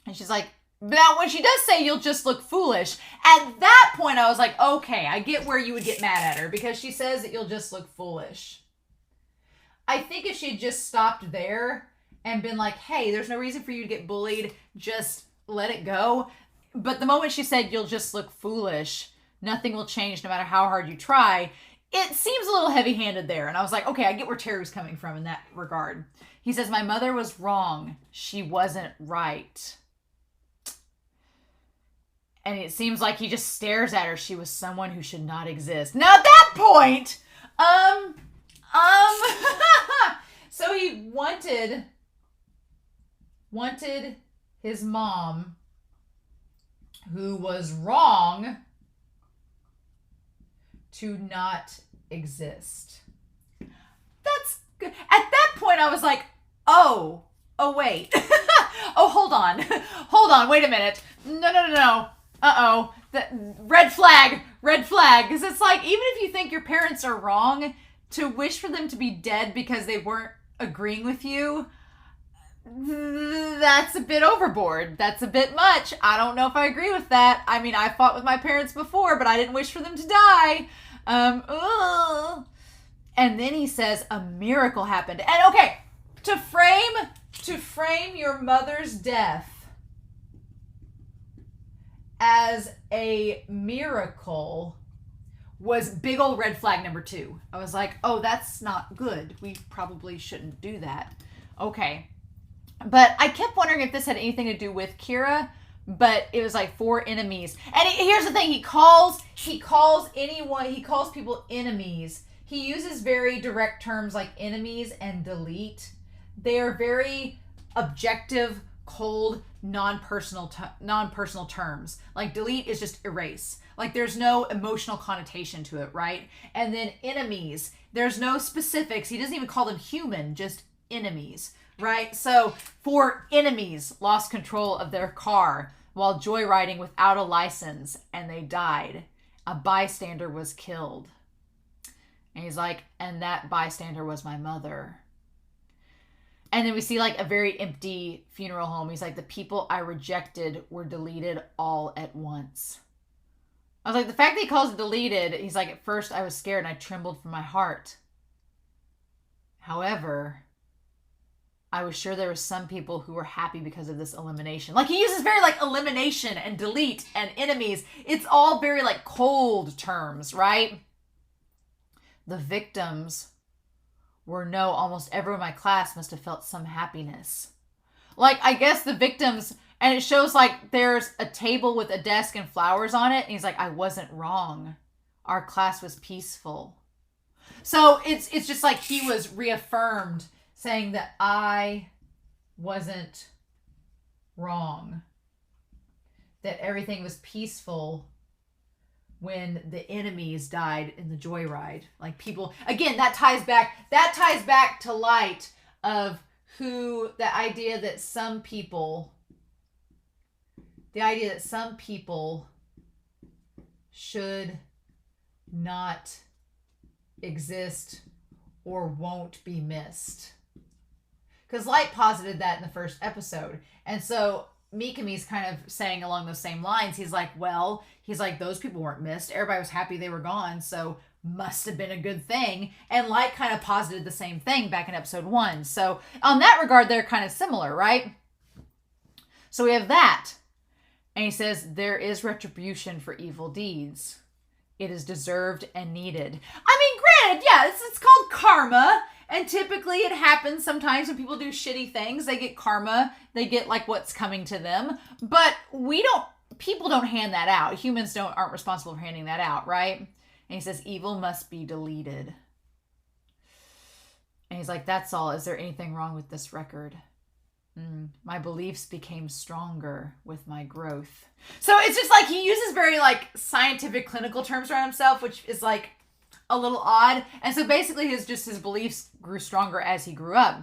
And she's like, now, when she does say you'll just look foolish, at that point I was like, okay, I get where you would get mad at her, because she says that you'll just look foolish. I think if she had just stopped there and been like, hey, there's no reason for you to get bullied, just let it go. But the moment she said you'll just look foolish, nothing will change no matter how hard you try, it seems a little heavy-handed there. And I was like, okay, I get where Teru's coming from in that regard. He says, my mother was wrong. She wasn't right. And it seems like he just stares at her. She was someone who should not exist. Now at that point, so he wanted his mom, who was wrong, to not exist. That's good. At that point, I was like, oh, wait. Oh, hold on. Wait a minute. No. Uh-oh. Red flag. Because it's like, even if you think your parents are wrong, to wish for them to be dead because they weren't agreeing with you, that's a bit overboard. That's a bit much. I don't know if I agree with that. I mean, I fought with my parents before, but I didn't wish for them to die. And then he says a miracle happened. And okay, to frame your mother's death as a miracle was big old red flag number 2. I was like, oh, that's not good. We probably shouldn't do that. Okay. But I kept wondering if this had anything to do with Kira, but it was like 4 enemies. And here's the thing, he calls people enemies. He uses very direct terms like enemies and delete. They are very objective, cold, non-personal terms. Like delete is just erase. Like there's no emotional connotation to it, right? And then enemies, there's no specifics. He doesn't even call them human, just enemies, right? So 4 enemies lost control of their car while joyriding without a license, and they died. A bystander was killed. And he's like, and that bystander was my mother. And then we see like a very empty funeral home. He's like, the people I rejected were deleted all at once. I was like, the fact that he calls it deleted, he's like, at first I was scared and I trembled from my heart. However, I was sure there were some people who were happy because of this elimination. Like he uses very like elimination and delete and enemies. It's all very like cold terms, right? The victims were no, almost everyone in my class must have felt some happiness. Like, I guess the victims, and it shows like there's a table with a desk and flowers on it. And he's like, I wasn't wrong. Our class was peaceful. So it's just like he was reaffirmed saying that I wasn't wrong. That everything was peaceful when the enemies died in the joyride. Like people, again, that ties back to light of who, the idea that some people should not exist or won't be missed. Because Light posited that in the first episode. And so Mikami's kind of saying along those same lines. He's like, those people weren't missed. Everybody was happy they were gone, so must have been a good thing. And Light kind of posited the same thing back in episode 1. So on that regard, they're kind of similar, right? So we have that. And he says, there is retribution for evil deeds. It is deserved and needed. I mean, granted, yeah, it's called karma. And typically it happens sometimes when people do shitty things. They get karma. They get like what's coming to them. But people don't hand that out. Humans aren't responsible for handing that out, right? And he says, evil must be deleted. And he's like, that's all. Is there anything wrong with this record? My beliefs became stronger with my growth. So it's just like he uses very like scientific clinical terms around himself, which is like a little odd. And so basically his beliefs grew stronger as he grew up.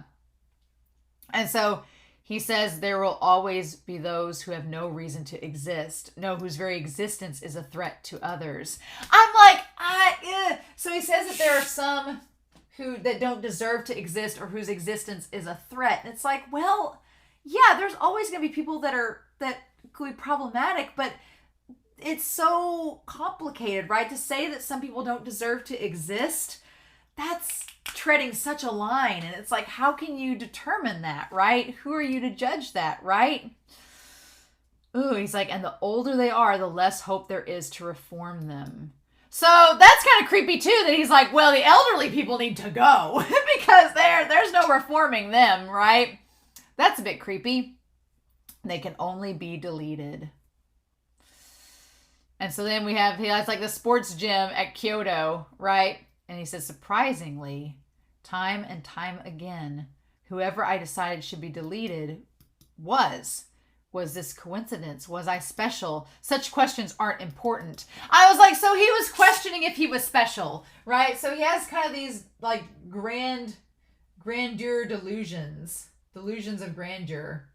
And so he says there will always be those who have no reason to exist, whose very existence is a threat to others. I'm like, So he says that there are some that don't deserve to exist or whose existence is a threat. And it's like, well, yeah, there's always going to be people that could be problematic, but it's so complicated, right? To say that some people don't deserve to exist, that's treading such a line. And it's like, how can you determine that, right? Who are you to judge that, right? Ooh, he's like, and the older they are, the less hope there is to reform them. So that's kind of creepy too, that he's like, well, the elderly people need to go because there's no reforming them, right? That's a bit creepy. They can only be deleted. And so then he has like the sports gym at Kyoto, right? And he says, surprisingly, time and time again, whoever I decided should be deleted was this coincidence? Was I special? Such questions aren't important. I was like, so he was questioning if he was special, right? So he has kind of these like grandeur delusions of grandeur,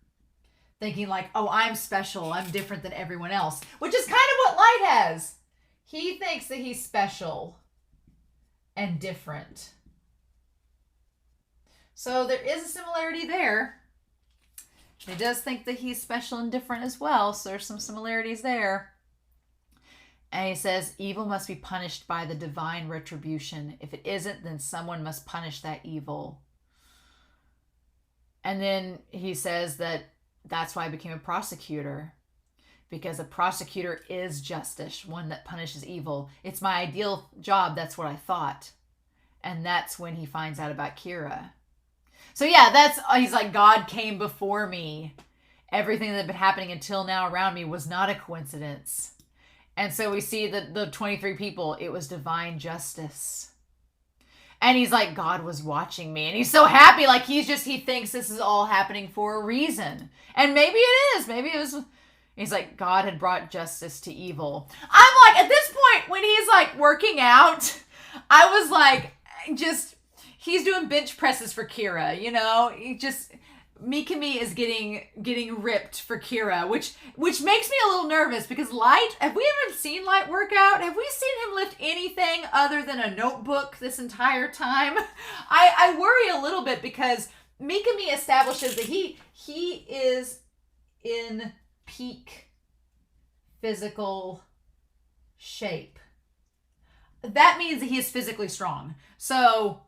thinking like, oh, I'm special. I'm different than everyone else, which is kind of what Light has. He thinks that he's special and different. So there is a similarity there. He does think that he's special and different as well, so there's some similarities there. And he says, evil must be punished by the divine retribution. If it isn't, then someone must punish that evil. And then he says that that's why I became a prosecutor, because a prosecutor is justice, one that punishes evil. It's my ideal job. That's what I thought. And that's when he finds out about Kira. So yeah, he's like, God came before me Everything that had been happening until now around me was not a coincidence. And so we see that the 23 people, it was divine justice. And he's like, God was watching me. And he's so happy. Like, he thinks this is all happening for a reason. And maybe it is. Maybe it was. He's like, God had brought justice to evil. I'm like, at this point, when he's like working out, I was like, he's doing bench presses for Kira, you know? Mikami is getting ripped for Kira, which makes me a little nervous because Light, have we ever seen Light work out? Have we seen him lift anything other than a notebook this entire time? I worry a little bit because Mikami establishes that he is in peak physical shape. That means that he is physically strong. So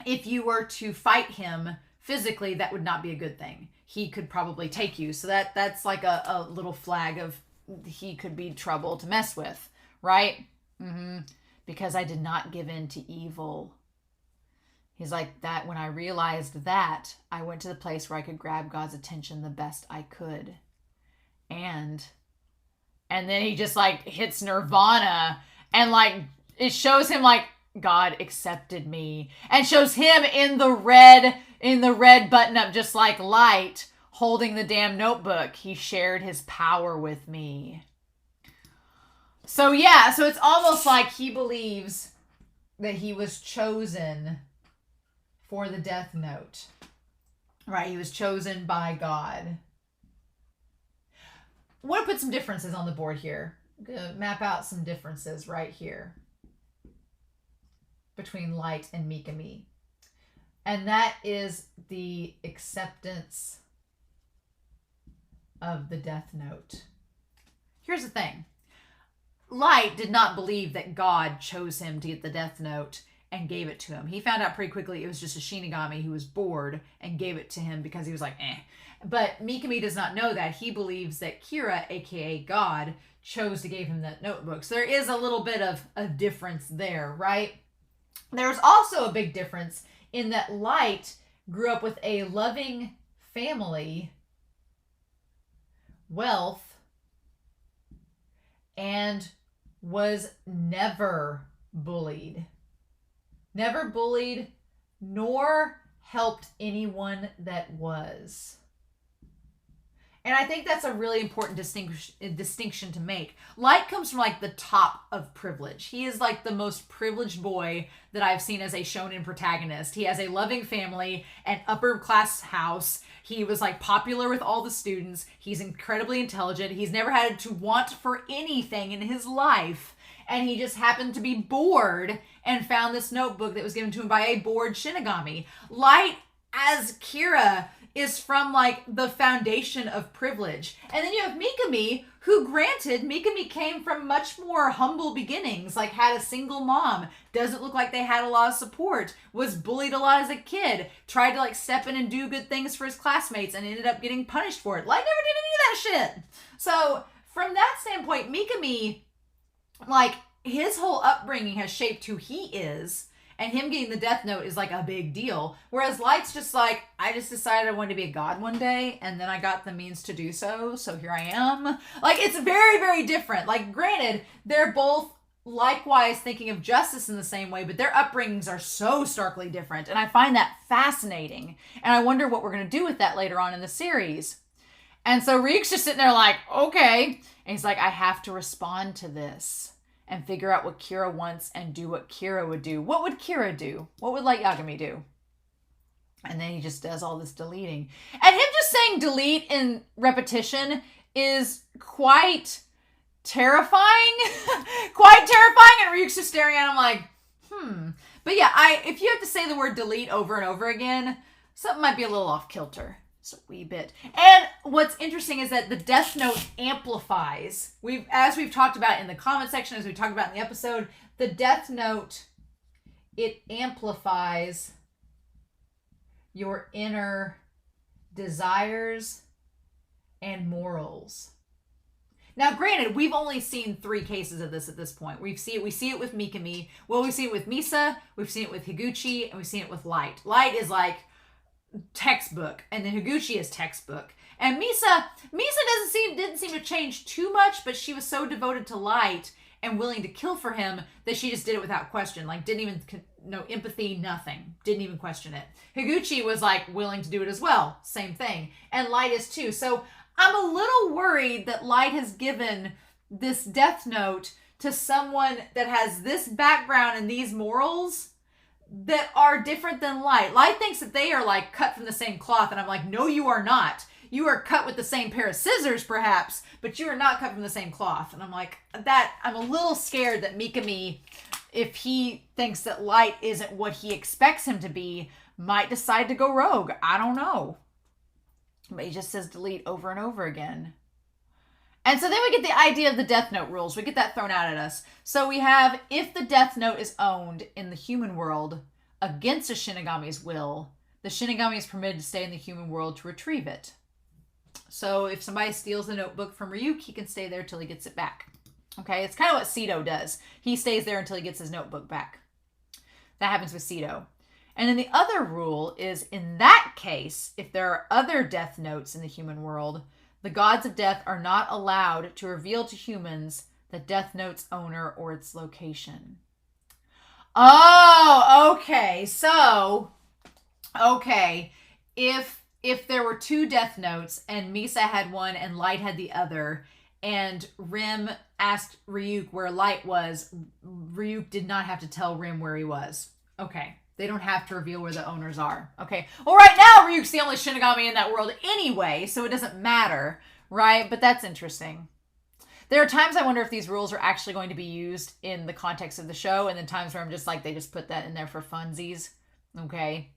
if you were to fight him physically, that would not be a good thing. He could probably take you. So that's like a little flag of he could be trouble to mess with, right? Because I did not give in to evil. He's like, that when I realized that, I went to the place where I could grab God's attention the best I could. And then he just like hits Nirvana, and like it shows him like God accepted me, and shows him in the red button up, just like Light, holding the damn notebook. He shared his power with me. So yeah, so it's almost like he believes that he was chosen for the Death Note. Right, he was chosen by God. I want to put some differences on the board here. I'm going to map out some differences right here between Light and Mikami. And that is the acceptance of the Death Note. Here's the thing. Light did not believe that God chose him to get the Death Note and gave it to him. He found out pretty quickly it was just a Shinigami who was bored and gave it to him because he was like, eh. But Mikami does not know that. He believes that Kira, aka God, chose to give him that notebook. So there is a little bit of a difference there, right? There's also a big difference in that Light grew up with a loving family, wealth, and was never bullied. Never bullied, nor helped anyone that was. And I think that's a really important distinction to make. Light comes from like the top of privilege. He is like the most privileged boy that I've seen as a shonen protagonist. He has a loving family, an upper class house. He was like popular with all the students. He's incredibly intelligent. He's never had to want for anything in his life. And he just happened to be bored and found this notebook that was given to him by a bored Shinigami. Light, as Kira, is from like the foundation of privilege. And then you have Mikami, who granted, Mikami came from much more humble beginnings, like had a single mom, doesn't look like they had a lot of support, was bullied a lot as a kid, tried to like step in and do good things for his classmates and ended up getting punished for it. Light never did any of that shit. So from that standpoint, Mikami, like his whole upbringing has shaped who he is. And him getting the Death Note is like a big deal. Whereas Light's just like, I just decided I wanted to be a god one day, and then I got the means to do so, so here I am. Like, it's very, very different. Like, granted, they're both likewise thinking of justice in the same way, but their upbringings are so starkly different. And I find that fascinating. And I wonder what we're going to do with that later on in the series. And so Ryuk's just sitting there like, okay. And he's like, I have to respond to this and figure out what Kira wants and do what Kira would do. What would Kira do? What would Light Yagami do? And then he just does all this deleting. And him just saying delete in repetition is quite terrifying. Quite terrifying. And Ryuk's just staring at him like, But yeah, if you have to say the word delete over and over again, something might be a little off kilter. A wee bit. And what's interesting is that the Death Note amplifies. As we've talked about in the comment section, as we talked about in the episode, the Death Note, it amplifies your inner desires and morals. Now, granted, we've only seen 3 cases of this at this point. We see it with Mikami. Well, we've seen it with Misa, we've seen it with Higuchi, and we've seen it with Light. Light is like textbook, and then Higuchi is textbook. And Misa didn't seem to change too much, but she was so devoted to Light and willing to kill for him that she just did it without question. Like, didn't even, no empathy, nothing. Didn't even question it. Higuchi was like willing to do it as well. Same thing. And Light is too. So I'm a little worried that Light has given this death note to someone that has this background and these morals that are different than Light. Light thinks that they are like cut from the same cloth. And I'm like, no, you are not. You are cut with the same pair of scissors, perhaps, but you are not cut from the same cloth. And I'm like, I'm a little scared that Mikami, if he thinks that Light isn't what he expects him to be, might decide to go rogue. I don't know. But he just says delete over and over again. And so then we get the idea of the Death Note rules. We get that thrown out at us. So we have, if the Death Note is owned in the human world against a Shinigami's will, the Shinigami is permitted to stay in the human world to retrieve it. So if somebody steals the notebook from Ryuk, he can stay there till he gets it back. Okay, it's kind of what Sito does. He stays there until he gets his notebook back. That happens with Sito. And then the other rule is, in that case, if there are other death notes in the human world, the gods of death are not allowed to reveal to humans the death note's owner or its location. Oh, okay. So, okay. If there were two death notes and Misa had one and Light had the other, and Rim asked Ryuk where Light was, Ryuk did not have to tell Rim where he was. Okay. They don't have to reveal where the owners are. Okay. Well, right now, Ryuk's the only Shinigami in that world anyway, so it doesn't matter, right? But that's interesting. There are times I wonder if these rules are actually going to be used in the context of the show, and then times where I'm just like, they just put that in there for funsies. Okay.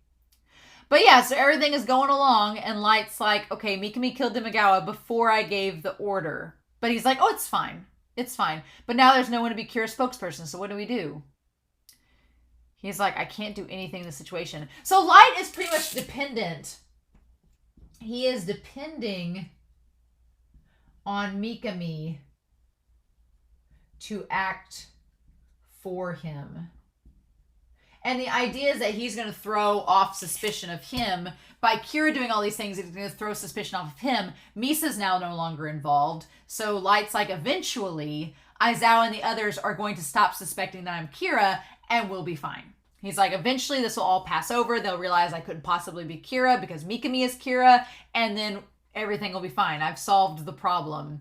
But yeah, so everything is going along, and Light's like, okay, Mikami killed Demagawa before I gave the order. But he's like, oh, it's fine. It's fine. But now there's no one to be Kira's spokesperson, so what do we do? He's like, I can't do anything in this situation. So Light is pretty much dependent. He is depending on Mikami to act for him. And the idea is that he's going to throw off suspicion of him. By Kira doing all these things, he's going to throw suspicion off of him. Misa's now no longer involved. So Light's like, eventually, Aizawa and the others are going to stop suspecting that I'm Kira, and we'll be fine. He's like, eventually this will all pass over. They'll realize I couldn't possibly be Kira because Mikami is Kira, and then everything will be fine. I've solved the problem.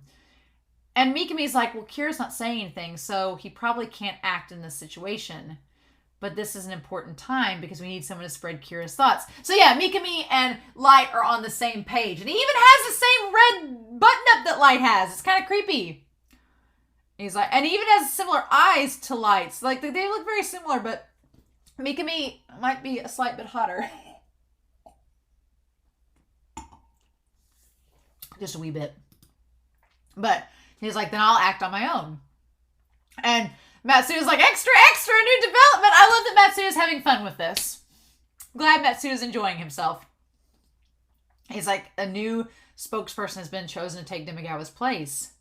And Mikami's like, well, Kira's not saying anything, so he probably can't act in this situation. But this is an important time because we need someone to spread Kira's thoughts. So yeah, Mikami and Light are on the same page. And he even has the same red button-up that Light has. It's kind of creepy. He's like, and he even has similar eyes to Light's. Like, they look very similar, but Mikami might be a slight bit hotter. Just a wee bit. But he's like, then I'll act on my own. And Matsuda's like, extra, extra, new development. I love that Matsuda's having fun with this. Glad Matsuda's enjoying himself. He's like, a new spokesperson has been chosen to take Demagawa's place.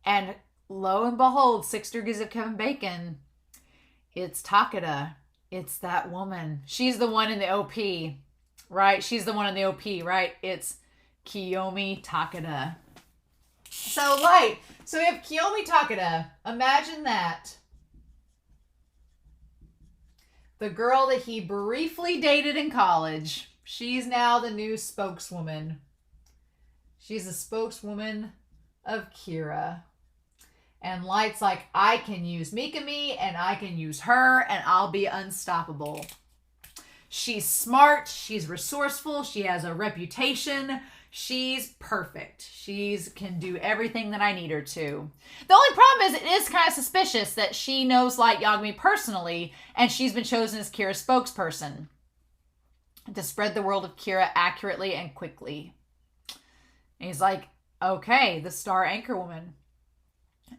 And lo and behold, 6 degrees of Kevin Bacon. It's Takeda. It's that woman. She's the one in the OP, right? She's the one in the OP, right? It's Kiyomi Takeda. So, Light. So we have Kiyomi Takeda. Imagine that. The girl that he briefly dated in college. She's now the new spokeswoman. She's the spokeswoman of Kira. And Light's like, I can use Mikami and I can use her and I'll be unstoppable. She's smart. She's resourceful. She has a reputation. She's perfect. She can do everything that I need her to. The only problem is it is kind of suspicious that she knows Light Yagami personally and she's been chosen as Kira's spokesperson to spread the world of Kira accurately and quickly. And he's like, okay, the star anchor woman.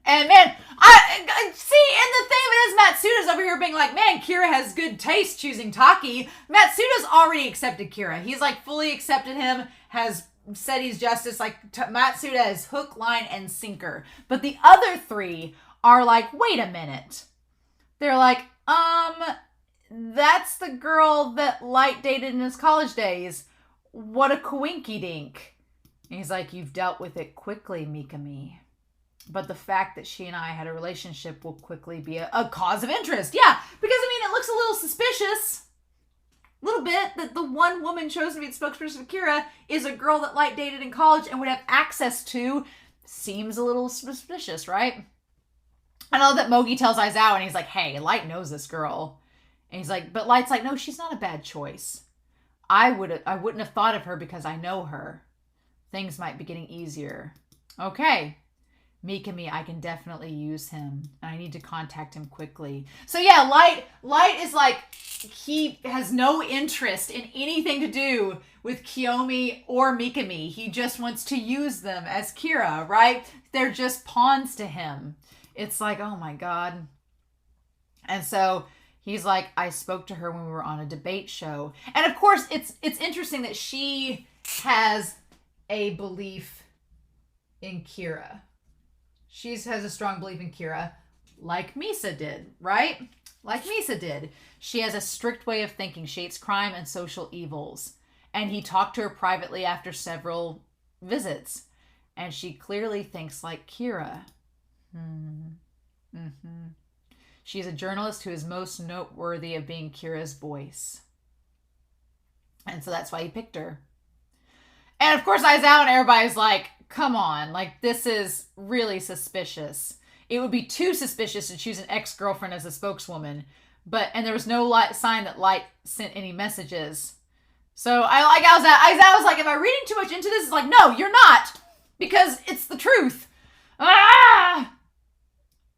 And man, I see, and the thing of it is Matsuda's over here being like, man, Kira has good taste choosing Taki. Matsuda's already accepted Kira. He's like fully accepted him, has said he's justice. Like Matsuda is hook, line, and sinker. But the other 3 are like, wait a minute. They're like, that's the girl that Light dated in his college days. what a coinky dink. And he's like, you've dealt with it quickly, Mikami. But the fact that she and I had a relationship will quickly be a cause of interest. Yeah, because, I mean, it looks a little suspicious. A little bit that the one woman chosen to be the spokesperson of Kira is a girl that Light dated in college and would have access to. Seems a little suspicious, right? I know that Mogi tells Aizawa, and he's like, hey, Light knows this girl. And he's like, but Light's like, no, she's not a bad choice. I wouldn't have thought of her because I know her. Things might be getting easier. Okay. Mikami, I can definitely use him. And I need to contact him quickly. So yeah, Light is like, he has no interest in anything to do with Kiyomi or Mikami. He just wants to use them as Kira, right? They're just pawns to him. It's like, oh my God. And so he's like, I spoke to her when we were on a debate show. And of course, it's interesting that she has a belief in Kira. She has a strong belief in Kira, like Misa did, right? Like Misa did. She has a strict way of thinking. She hates crime and social evils. And he talked to her privately after several visits. And she clearly thinks like Kira. She's a journalist who is most noteworthy of being Kira's voice. And so that's why he picked her. And of course, Aizawa and everybody's like, come on, like, this is really suspicious. It would be too suspicious to choose an ex-girlfriend as a spokeswoman. And there was no sign that Light sent any messages. So Aizawa was like, am I reading too much into this? It's like, no, you're not. Because it's the truth. Ah!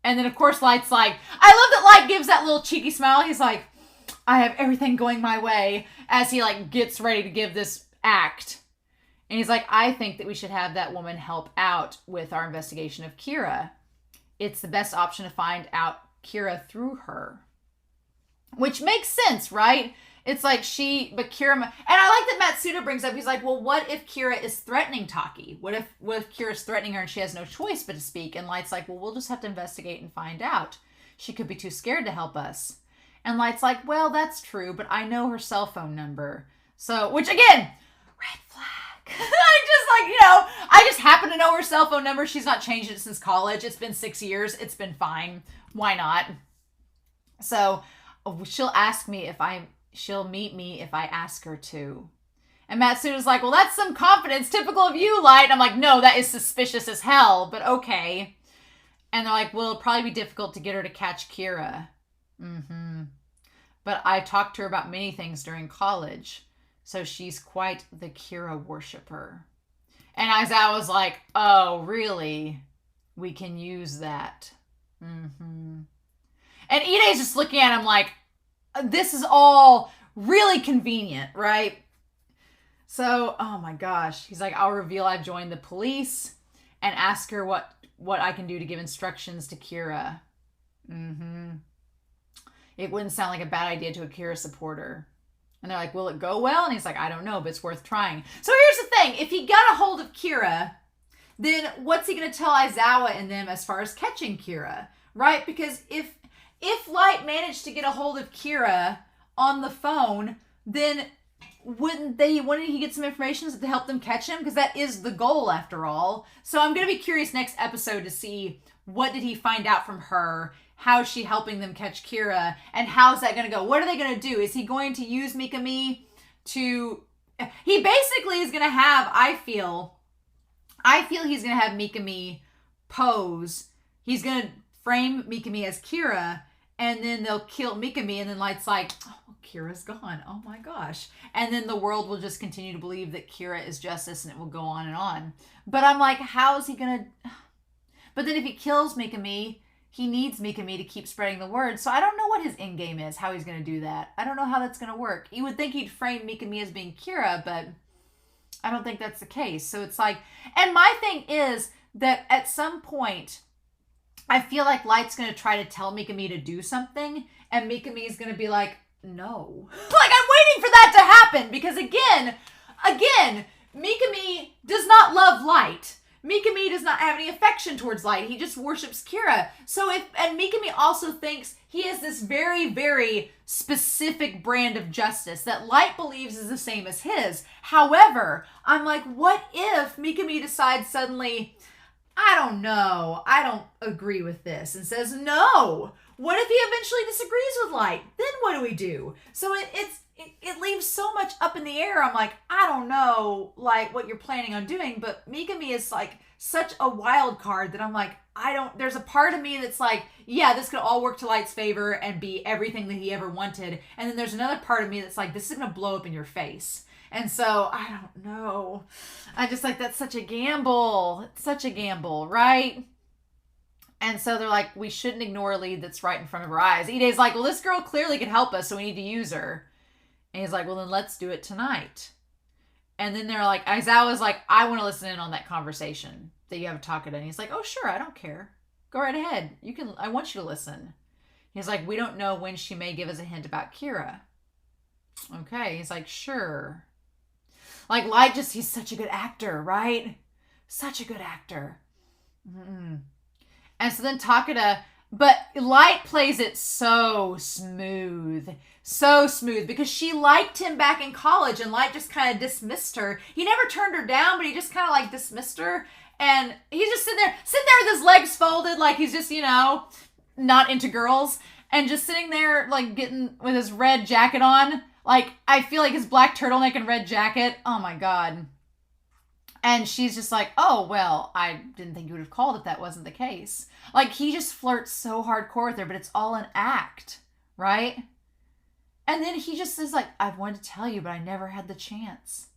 And then, of course, Light's like, I love that Light gives that little cheeky smile. He's like, I have everything going my way, as he, like, gets ready to give this act. And he's like, I think that we should have that woman help out with our investigation of Kira. It's the best option to find out Kira through her. Which makes sense, right? It's like but Kira, and I like that Matsuda brings up, he's like, well, what if Kira is threatening Taki? What if Kira's threatening her and she has no choice but to speak? And Light's like, well, we'll just have to investigate and find out. She could be too scared to help us. And Light's like, well, that's true, but I know her cell phone number. So, which again, red flag. I just happen to know her cell phone number. She's not changed it since college. It's been 6 years. It's been fine. Why not? So she'll meet me if I ask her to. And Matsuda's like, well, that's some confidence typical of you, Light. And I'm like, no, that is suspicious as hell, but okay. And they're like, well, it'll probably be difficult to get her to catch Kira. But I talked to her about many things during college. So she's quite the Kira worshiper. And Aizawa was like, oh, really? We can use that. And Ide's just looking at him like, this is all really convenient, right? So, oh my gosh. He's like, I'll reveal I've joined the police and ask her what I can do to give instructions to Kira. It wouldn't sound like a bad idea to a Kira supporter. And they're like, will it go well? And he's like, I don't know, but it's worth trying. So here's the thing. If he got a hold of Kira, then what's he going to tell Aizawa and them as far as catching Kira, right? Because if Light managed to get a hold of Kira on the phone, then wouldn't he get some information to help them catch him? Because that is the goal after all. So I'm going to be curious next episode to see what did he find out from her. How's she helping them catch Kira? And how's that going to go? What are they going to do? Is he going to use Mikami to... He basically is going to have, I feel he's going to have Mikami pose. He's going to frame Mikami as Kira, and then they'll kill Mikami, and then Light's like, oh, Kira's gone. Oh my gosh. And then the world will just continue to believe that Kira is justice, and it will go on and on. But I'm like, how is he going to... But then if he kills Mikami... He needs Mikami to keep spreading the word. So I don't know what his end game is, how he's going to do that. I don't know how that's going to work. You would think he'd frame Mikami as being Kira, but I don't think that's the case. So it's like, and my thing is that at some point, I feel like Light's going to try to tell Mikami to do something, and Mikami is going to be like, no. Like, I'm waiting for that to happen, because again, Mikami does not love Light. Mikami does not have any affection towards Light. He just worships Kira. And Mikami also thinks he has this very, very specific brand of justice that Light believes is the same as his. However, I'm like, what if Mikami decides suddenly, I don't know, I don't agree with this, and says no? What if he eventually disagrees with Light? Then what do we do? So it leaves so much up in the air. I'm like, I don't know, like, what you're planning on doing, but Mikami is like such a wild card that I'm like, there's a part of me that's like, yeah, this could all work to Light's favor and be everything that he ever wanted. And then there's another part of me that's like, this is going to blow up in your face. And so, I don't know. I just like, that's such a gamble. It's such a gamble, right? And so they're like, we shouldn't ignore a lead that's right in front of our eyes. Ide's like, well, this girl clearly could help us, so we need to use her. And he's like, well, then let's do it tonight. And then they're like, Aizawa's like, I want to listen in on that conversation that you have to talk it. And he's like, oh, sure, I don't care. Go right ahead. I want you to listen. He's like, we don't know when she may give us a hint about Kira. Okay. He's like, sure. Like, Light he's such a good actor, right? Such a good actor. Mm-mm. And so then Takeda, but Light plays it so smooth because she liked him back in college and Light just kind of dismissed her. He never turned her down, but he just kind of like dismissed her. And he's just sitting there with his legs folded, like he's just, not into girls, and just sitting there like getting with his red jacket on. Like, I feel like his black turtleneck and red jacket. Oh my God. And she's just like, oh, well, I didn't think you would have called if that wasn't the case. Like, he just flirts so hardcore with her, but it's all an act, right? And then he just is like, I've wanted to tell you, but I never had the chance.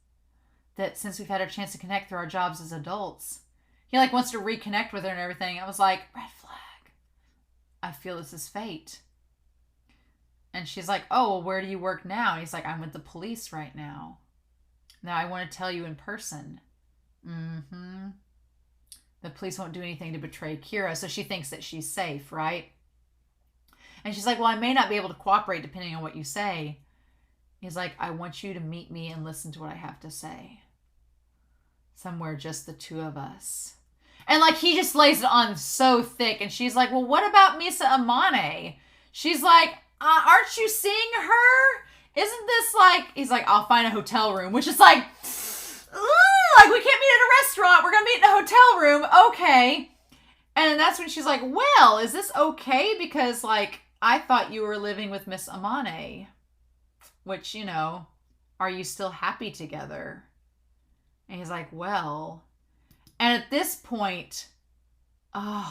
That since we've had our chance to connect through our jobs as adults, he like wants to reconnect with her and everything. I was like, red flag. I feel this is fate. And she's like, oh, well, where do you work now? And he's like, I'm with the police right now. Now I want to tell you in person. Mm-hmm. The police won't do anything to betray Kira, so she thinks that she's safe, right? And she's like, well, I may not be able to cooperate depending on what you say. He's like, I want you to meet me and listen to what I have to say. Somewhere just the two of us. And like, he just lays it on so thick. And she's like, well, what about Misa Amane? She's like, aren't you seeing her? Isn't this like, he's like, I'll find a hotel room, which is like, like, we can't meet at a restaurant. We're going to meet in a hotel room. Okay. And that's when she's like, well, is this okay? Because like, I thought you were living with Miss Amane, which, are you still happy together? And he's like, well, and at this point, like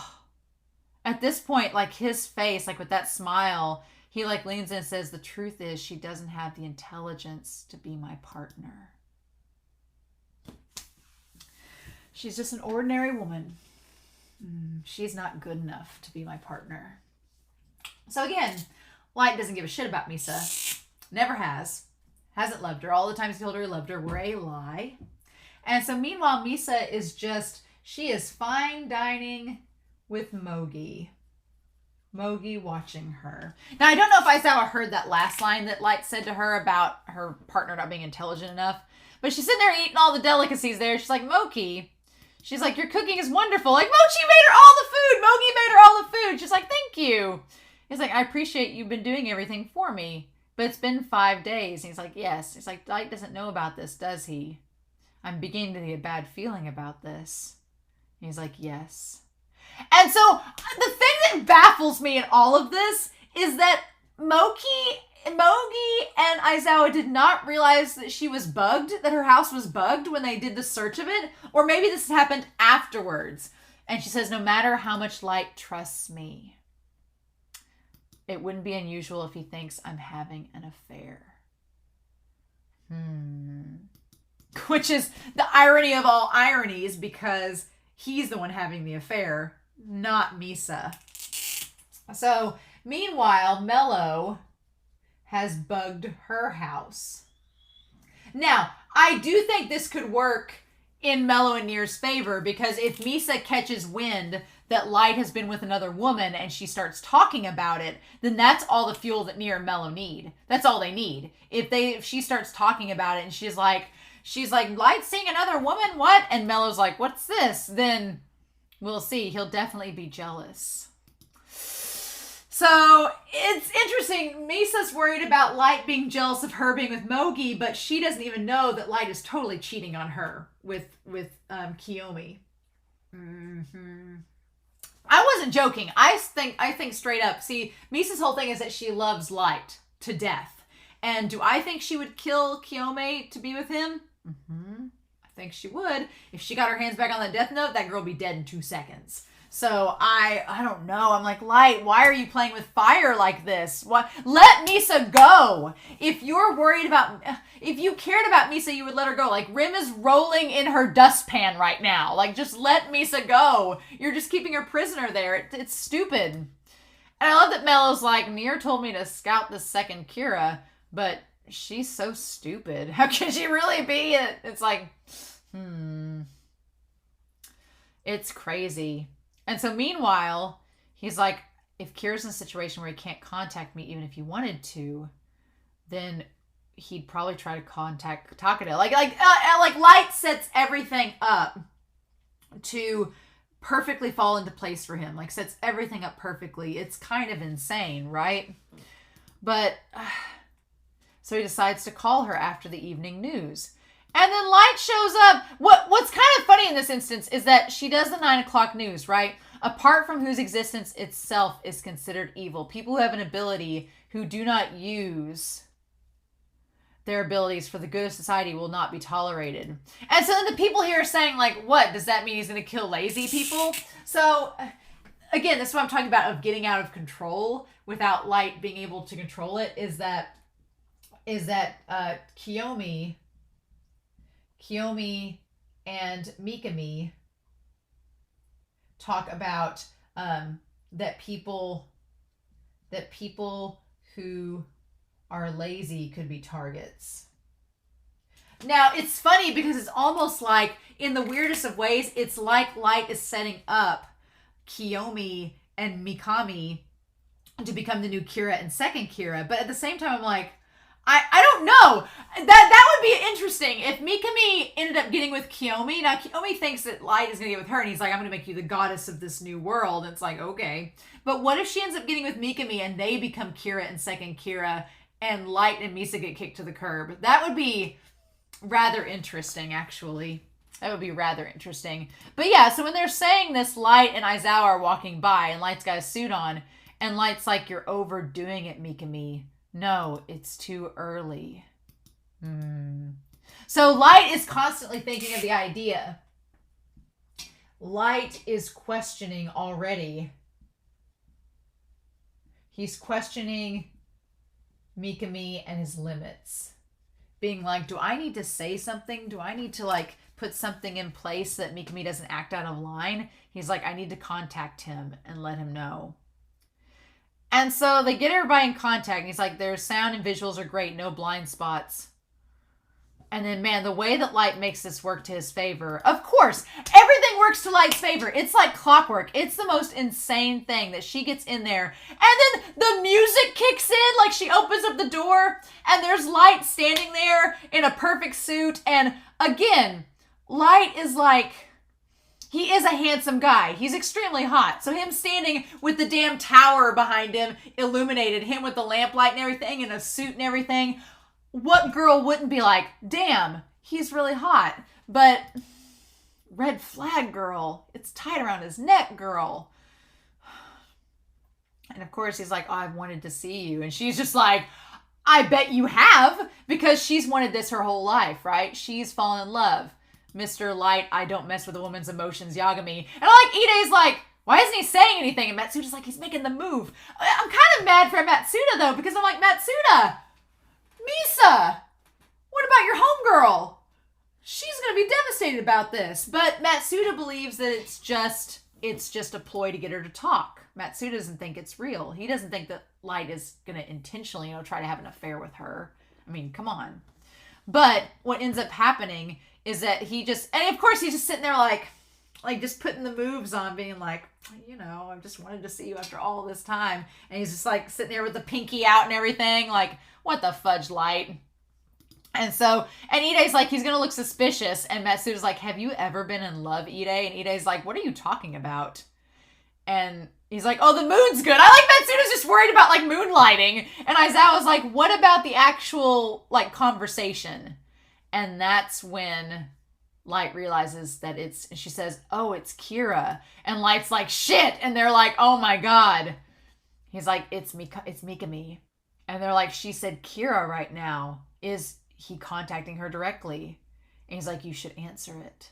his face, like with that smile, he like leans in and says, the truth is she doesn't have the intelligence to be my partner. She's just an ordinary woman. She's not good enough to be my partner. So again, Light doesn't give a shit about Misa. Never has. Hasn't loved her. All the times he told her he loved her were a lie. And so meanwhile, Misa is she is fine dining with Mogi. Mogi watching her. Now, I don't know if Aizawa heard that last line that Light said to her about her partner not being intelligent enough. But she's sitting there eating all the delicacies there. She's like, Moki. She's like, your cooking is wonderful. Like, Mochi made her all the food. Mogi made her all the food. She's like, thank you. He's like, I appreciate you've been doing everything for me. But it's been 5 days. And he's like, yes. He's like, Light doesn't know about this, does he? I'm beginning to get a bad feeling about this. And he's like, yes. And so the thing that baffles me in all of this is that Mogi and Aizawa did not realize that she was bugged, that her house was bugged when they did the search of it. Or maybe this happened afterwards. And she says, no matter how much Light trusts me, it wouldn't be unusual if he thinks I'm having an affair. Which is the irony of all ironies, because he's the one having the affair, not Misa. So, meanwhile, Mello has bugged her house. Now, I do think this could work in Mello and Near's favor, because if Misa catches wind that Light has been with another woman and she starts talking about it, then that's all the fuel that Near and Mello need. That's all they need. If she starts talking about it and she's like, she's like, Light seeing another woman? What? And Mello's like, what's this? Then we'll see. He'll definitely be jealous. So it's interesting. Misa's worried about Light being jealous of her being with Mogi, but she doesn't even know that Light is totally cheating on her with Kiyomi. Mm-hmm. I wasn't joking. I think straight up. See, Misa's whole thing is that she loves Light to death. And do I think she would kill Kiyomi to be with him? Mm-hmm. I think she would. If she got her hands back on the death note, that girl would be dead in 2 seconds. So I don't know. I'm like, Light, why are you playing with fire like this? What? Let Misa go. If you're worried about, if you cared about Misa, you would let her go. Like, Rim is rolling in her dustpan right now. Like, just let Misa go. You're just keeping her prisoner there. It's stupid. And I love that Mello's like, Near told me to scout the second Kira, but she's so stupid. How can she really be it? It's like, it's crazy. And so meanwhile, he's like, if Kira's in a situation where he can't contact me, even if he wanted to, then he'd probably try to contact Takeda. Like Light sets everything up to perfectly fall into place for him. Like, sets everything up perfectly. It's kind of insane, right? But, so he decides to call her after the evening news. And then Light shows up. What's kind of funny in this instance is that she does the 9 o'clock news, right? Apart from whose existence itself is considered evil. People who have an ability who do not use their abilities for the good of society will not be tolerated. And so then the people here are saying, like, what? Does that mean he's going to kill lazy people? So, again, this is what I'm talking about of getting out of control without Light being able to control it, is that Kiyomi and Mikami talk about that people who are lazy could be targets. Now, it's funny because it's almost like, in the weirdest of ways, it's like Light is setting up Kiyomi and Mikami to become the new Kira and second Kira. But at the same time, I'm like, I don't know. That would be interesting if Mikami ended up getting with Kiyomi. Now, Kiyomi thinks that Light is going to get with her, and he's like, I'm going to make you the goddess of this new world. And it's like, okay. But what if she ends up getting with Mikami, and they become Kira and second Kira, and Light and Misa get kicked to the curb? That would be rather interesting, actually. That would be rather interesting. But yeah, so when they're saying this, Light and Aizawa are walking by, and Light's got a suit on, and Light's like, you're overdoing it, Mikami. No, it's too early. So Light is constantly thinking of the idea. Light is questioning already. He's questioning Mikami and his limits. Being like, do I need to say something? Do I need to, like, put something in place so that Mikami doesn't act out of line? He's like, I need to contact him and let him know. And so they get everybody in contact. And he's like, their sound and visuals are great. No blind spots. And then, man, the way that Light makes this work to his favor. Of course, everything works to Light's favor. It's like clockwork. It's the most insane thing that she gets in there. And then the music kicks in. Like, she opens up the door. And there's Light standing there in a perfect suit. And again, Light is like... He is a handsome guy. He's extremely hot. So him standing with the damn tower behind him, illuminated, him with the lamplight and everything, and a suit and everything. What girl wouldn't be like, damn, he's really hot. But red flag girl, it's tied around his neck, girl. And of course he's like, oh, I've wanted to see you. And she's just like, I bet you have, because she's wanted this her whole life, right? She's fallen in love. Mr. Light, I don't mess with a woman's emotions, Yagami. And like, Ide's like, why isn't he saying anything? And Matsuda's like, he's making the move. I'm kind of mad for Matsuda, though, because I'm like, Matsuda, Misa, what about your homegirl? She's going to be devastated about this. But Matsuda believes that it's just a ploy to get her to talk. Matsuda doesn't think it's real. He doesn't think that Light is going to intentionally, try to have an affair with her. I mean, come on. But what ends up happening is that he just, and of course he's just sitting there like just putting the moves on, being like, I've just wanted to see you after all this time. And he's just like sitting there with the pinky out and everything, like, what the fudge, Light? And so, and Ide's like, he's going to look suspicious. And Matsuda's like, have you ever been in love, Ide? And Ide's like, what are you talking about? And he's like, oh, the moon's good. I like Matsuda's just worried about, like, moonlighting. And Aizawa's like, what about the actual, like, conversation? And that's when Light realizes that she says, oh, it's Kira. And Light's like, shit. And they're like, oh my God. He's like, it's Mikami. And they're like, she said Kira right now. Is he contacting her directly? And he's like, you should answer it.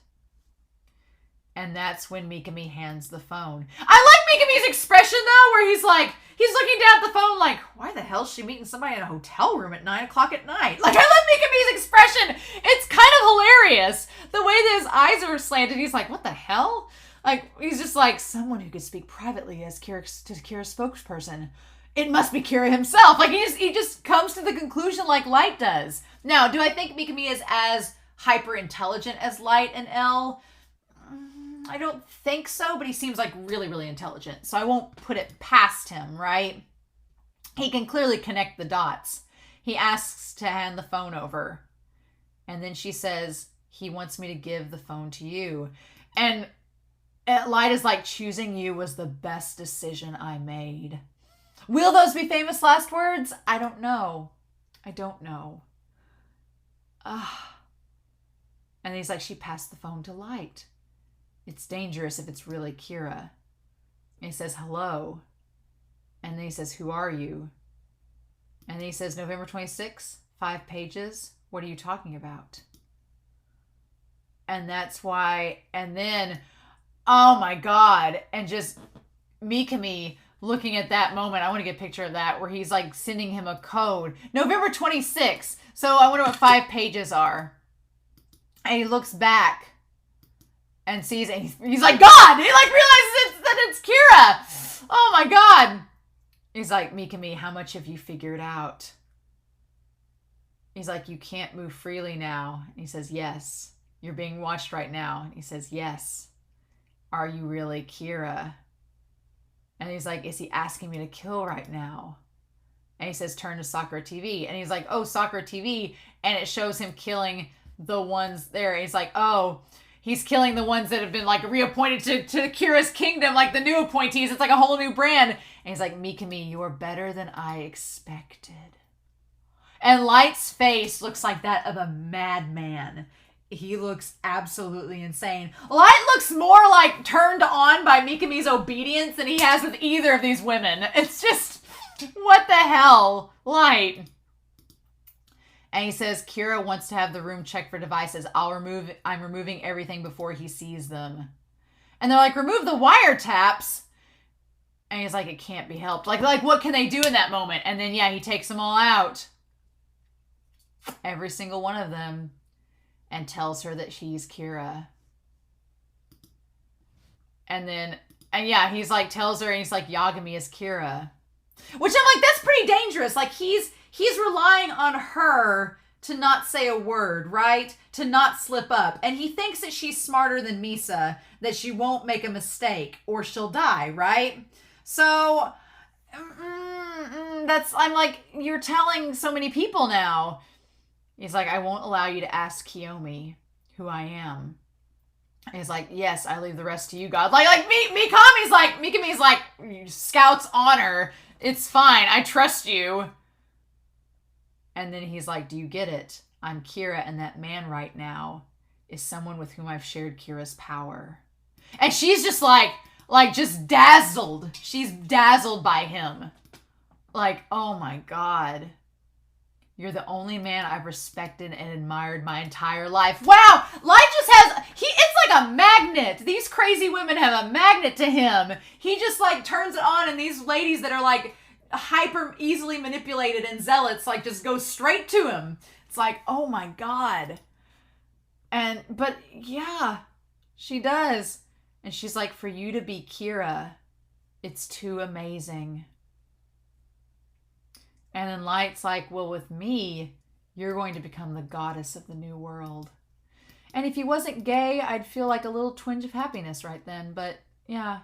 And that's when Mikami hands the phone. I like Mikami's expression, though, where he's like, he's looking down at the phone like, why the hell is she meeting somebody in a hotel room at 9 o'clock at night? Like, I love Mikami's expression. It's kind of hilarious. The way that his eyes are slanted, he's like, what the hell? Like, he's just like, someone who could speak privately as Kira's spokesperson. It must be Kira himself. Like, he just comes to the conclusion like Light does. Now, do I think Mikami is as hyper intelligent as Light and L? I don't think so, but he seems like really, really intelligent. So I won't put it past him, right? He can clearly connect the dots. He asks to hand the phone over. And then she says, he wants me to give the phone to you. And Light is like, choosing you was the best decision I made. Will those be famous last words? I don't know. I don't know. And he's like, she passed the phone to Light. It's dangerous if it's really Kira. And he says, hello. And then he says, who are you? And then he says, November 26th, 5 pages. What are you talking about? And that's why, and then, oh my God. And just Mikami looking at that moment, I want to get a picture of that, where he's like sending him a code. November 26th. So I wonder what 5 pages are. And he looks back and sees it. He's like, God! He like realizes that it's Kira! Oh my God! He's like, Mikami, how much have you figured out? He's like, you can't move freely now. And he says, yes. You're being watched right now. And he says, yes. Are you really Kira? And he's like, is he asking me to kill right now? And he says, turn to Sakura TV. And he's like, oh, Sakura TV. And it shows him killing the ones there. And he's like, oh, he's killing the ones that have been like reappointed to Kira's kingdom, like the new appointees. It's like a whole new brand. And he's like, Mikami, you are better than I expected. And Light's face looks like that of a madman. He looks absolutely insane. Light looks more like turned on by Mikami's obedience than he has with either of these women. It's just, what the hell? Light. And he says, Kira wants to have the room checked for devices. I'm removing everything before he sees them. And they're like, remove the wiretaps. And he's like, it can't be helped. Like what can they do in that moment? And then, yeah, he takes them all out. Every single one of them. And tells her that she's Kira. And yeah, he's like, tells her, and he's like, Yagami is Kira. Which I'm like, that's pretty dangerous. Like, he's relying on her to not say a word, right? To not slip up. And he thinks that she's smarter than Misa, that she won't make a mistake or she'll die, right? So, I'm like, you're telling so many people now. He's like, I won't allow you to ask Kiyomi who I am. And he's like, yes, I leave the rest to you, God. Mikami's like, Scout's honor. It's fine. I trust you. And then he's like, do you get it? I'm Kira, and that man right now is someone with whom I've shared Kira's power. And she's just like just dazzled. She's dazzled by him. Like, oh my God. You're the only man I've respected and admired my entire life. Wow! Light just has... It's like a magnet. These crazy women have a magnet to him. He just, like, turns it on, and these ladies that are, like, hyper easily manipulated and zealots, like, just go straight to him. It's like, oh my God. But, yeah, she does. And she's like, for you to be Kira, it's too amazing. And then Light's like, well, with me, you're going to become the goddess of the new world. And if he wasn't gay, I'd feel like a little twinge of happiness right then. But, yeah.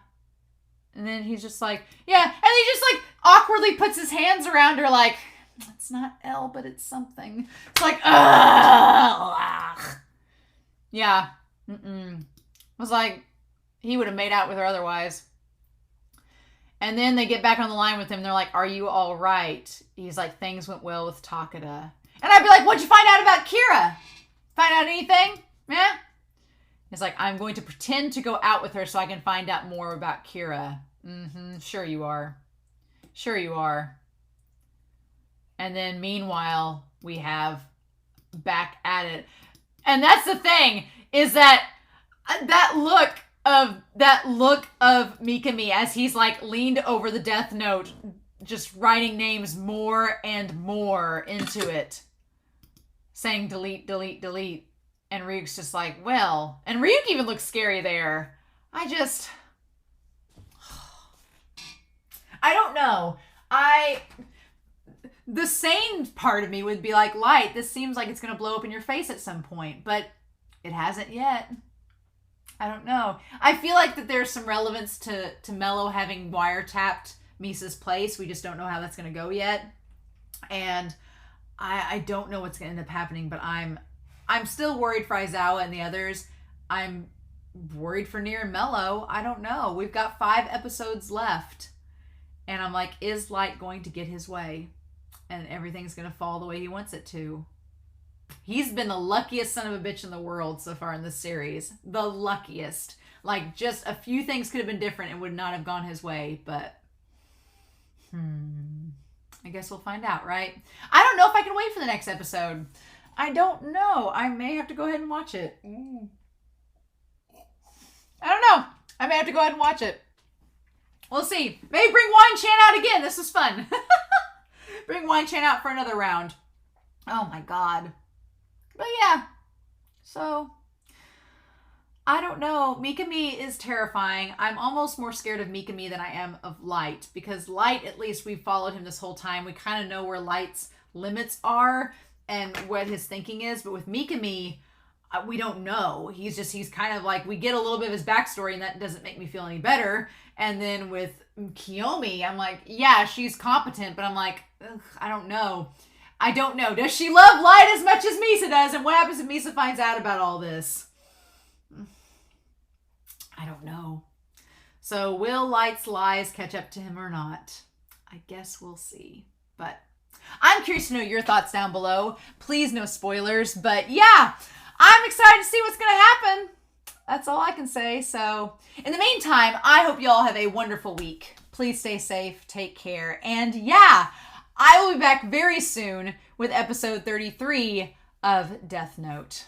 And then he's just like, yeah. And he just, like, awkwardly puts his hands around her like, It's not L, but it's something. It's like, ugh. Yeah. I was like, he would have made out with her otherwise. And then they get back on the line with him. They're like, are you all right? He's like, things went well with Takeda. And I'd be like, what'd you find out about Kira? Find out anything? Yeah? He's like, I'm going to pretend to go out with her so I can find out more about Kira. Sure you are. Sure you are. And then meanwhile, we have back at it. And that's the thing, is that look of Mikami as he's like leaned over the death note, just writing names more and more into it, saying delete, delete, delete. And Ryuk's just like, well, and Ryuk even looks scary there. I don't know. The sane part of me would be like, Light, this seems like it's going to blow up in your face at some point, but it hasn't yet. I don't know. I feel like that there's some relevance to Mello having wiretapped Misa's place. We just don't know how that's going to go yet. And I don't know what's going to end up happening, but I'm still worried for Aizawa and the others. I'm worried for Near and Mello. I don't know. We've got 5 episodes left. And I'm like, is Light going to get his way? And everything's going to fall the way he wants it to. He's been the luckiest son of a bitch in the world so far in this series. The luckiest. Like, just a few things could have been different and would not have gone his way, but I guess we'll find out, right? I don't know if I can wait for the next episode. I don't know. I may have to go ahead and watch it. I don't know. I may have to go ahead and watch it. We'll see. Maybe bring Wine Chan out again. This was fun. Bring Wine Chan out for another round. Oh my god. But yeah. So, I don't know. Mikami is terrifying. I'm almost more scared of Mikami than I am of Light. Because Light, at least we've followed him this whole time. We kind of know where Light's limits are and what his thinking is. But with Mikami, we don't know. He's kind of like, we get a little bit of his backstory and that doesn't make me feel any better. And then with Kiyomi, I'm like, yeah, she's competent, but I'm like, I don't know. I don't know. Does she love Light as much as Misa does? And what happens if Misa finds out about all this? I don't know. So will Light's lies catch up to him or not? I guess we'll see. But I'm curious to know your thoughts down below. Please no spoilers. But yeah, I'm excited to see what's going to happen. That's all I can say. So in the meantime, I hope you all have a wonderful week. Please stay safe, take care, and yeah, I will be back very soon with episode 33 of Death Note.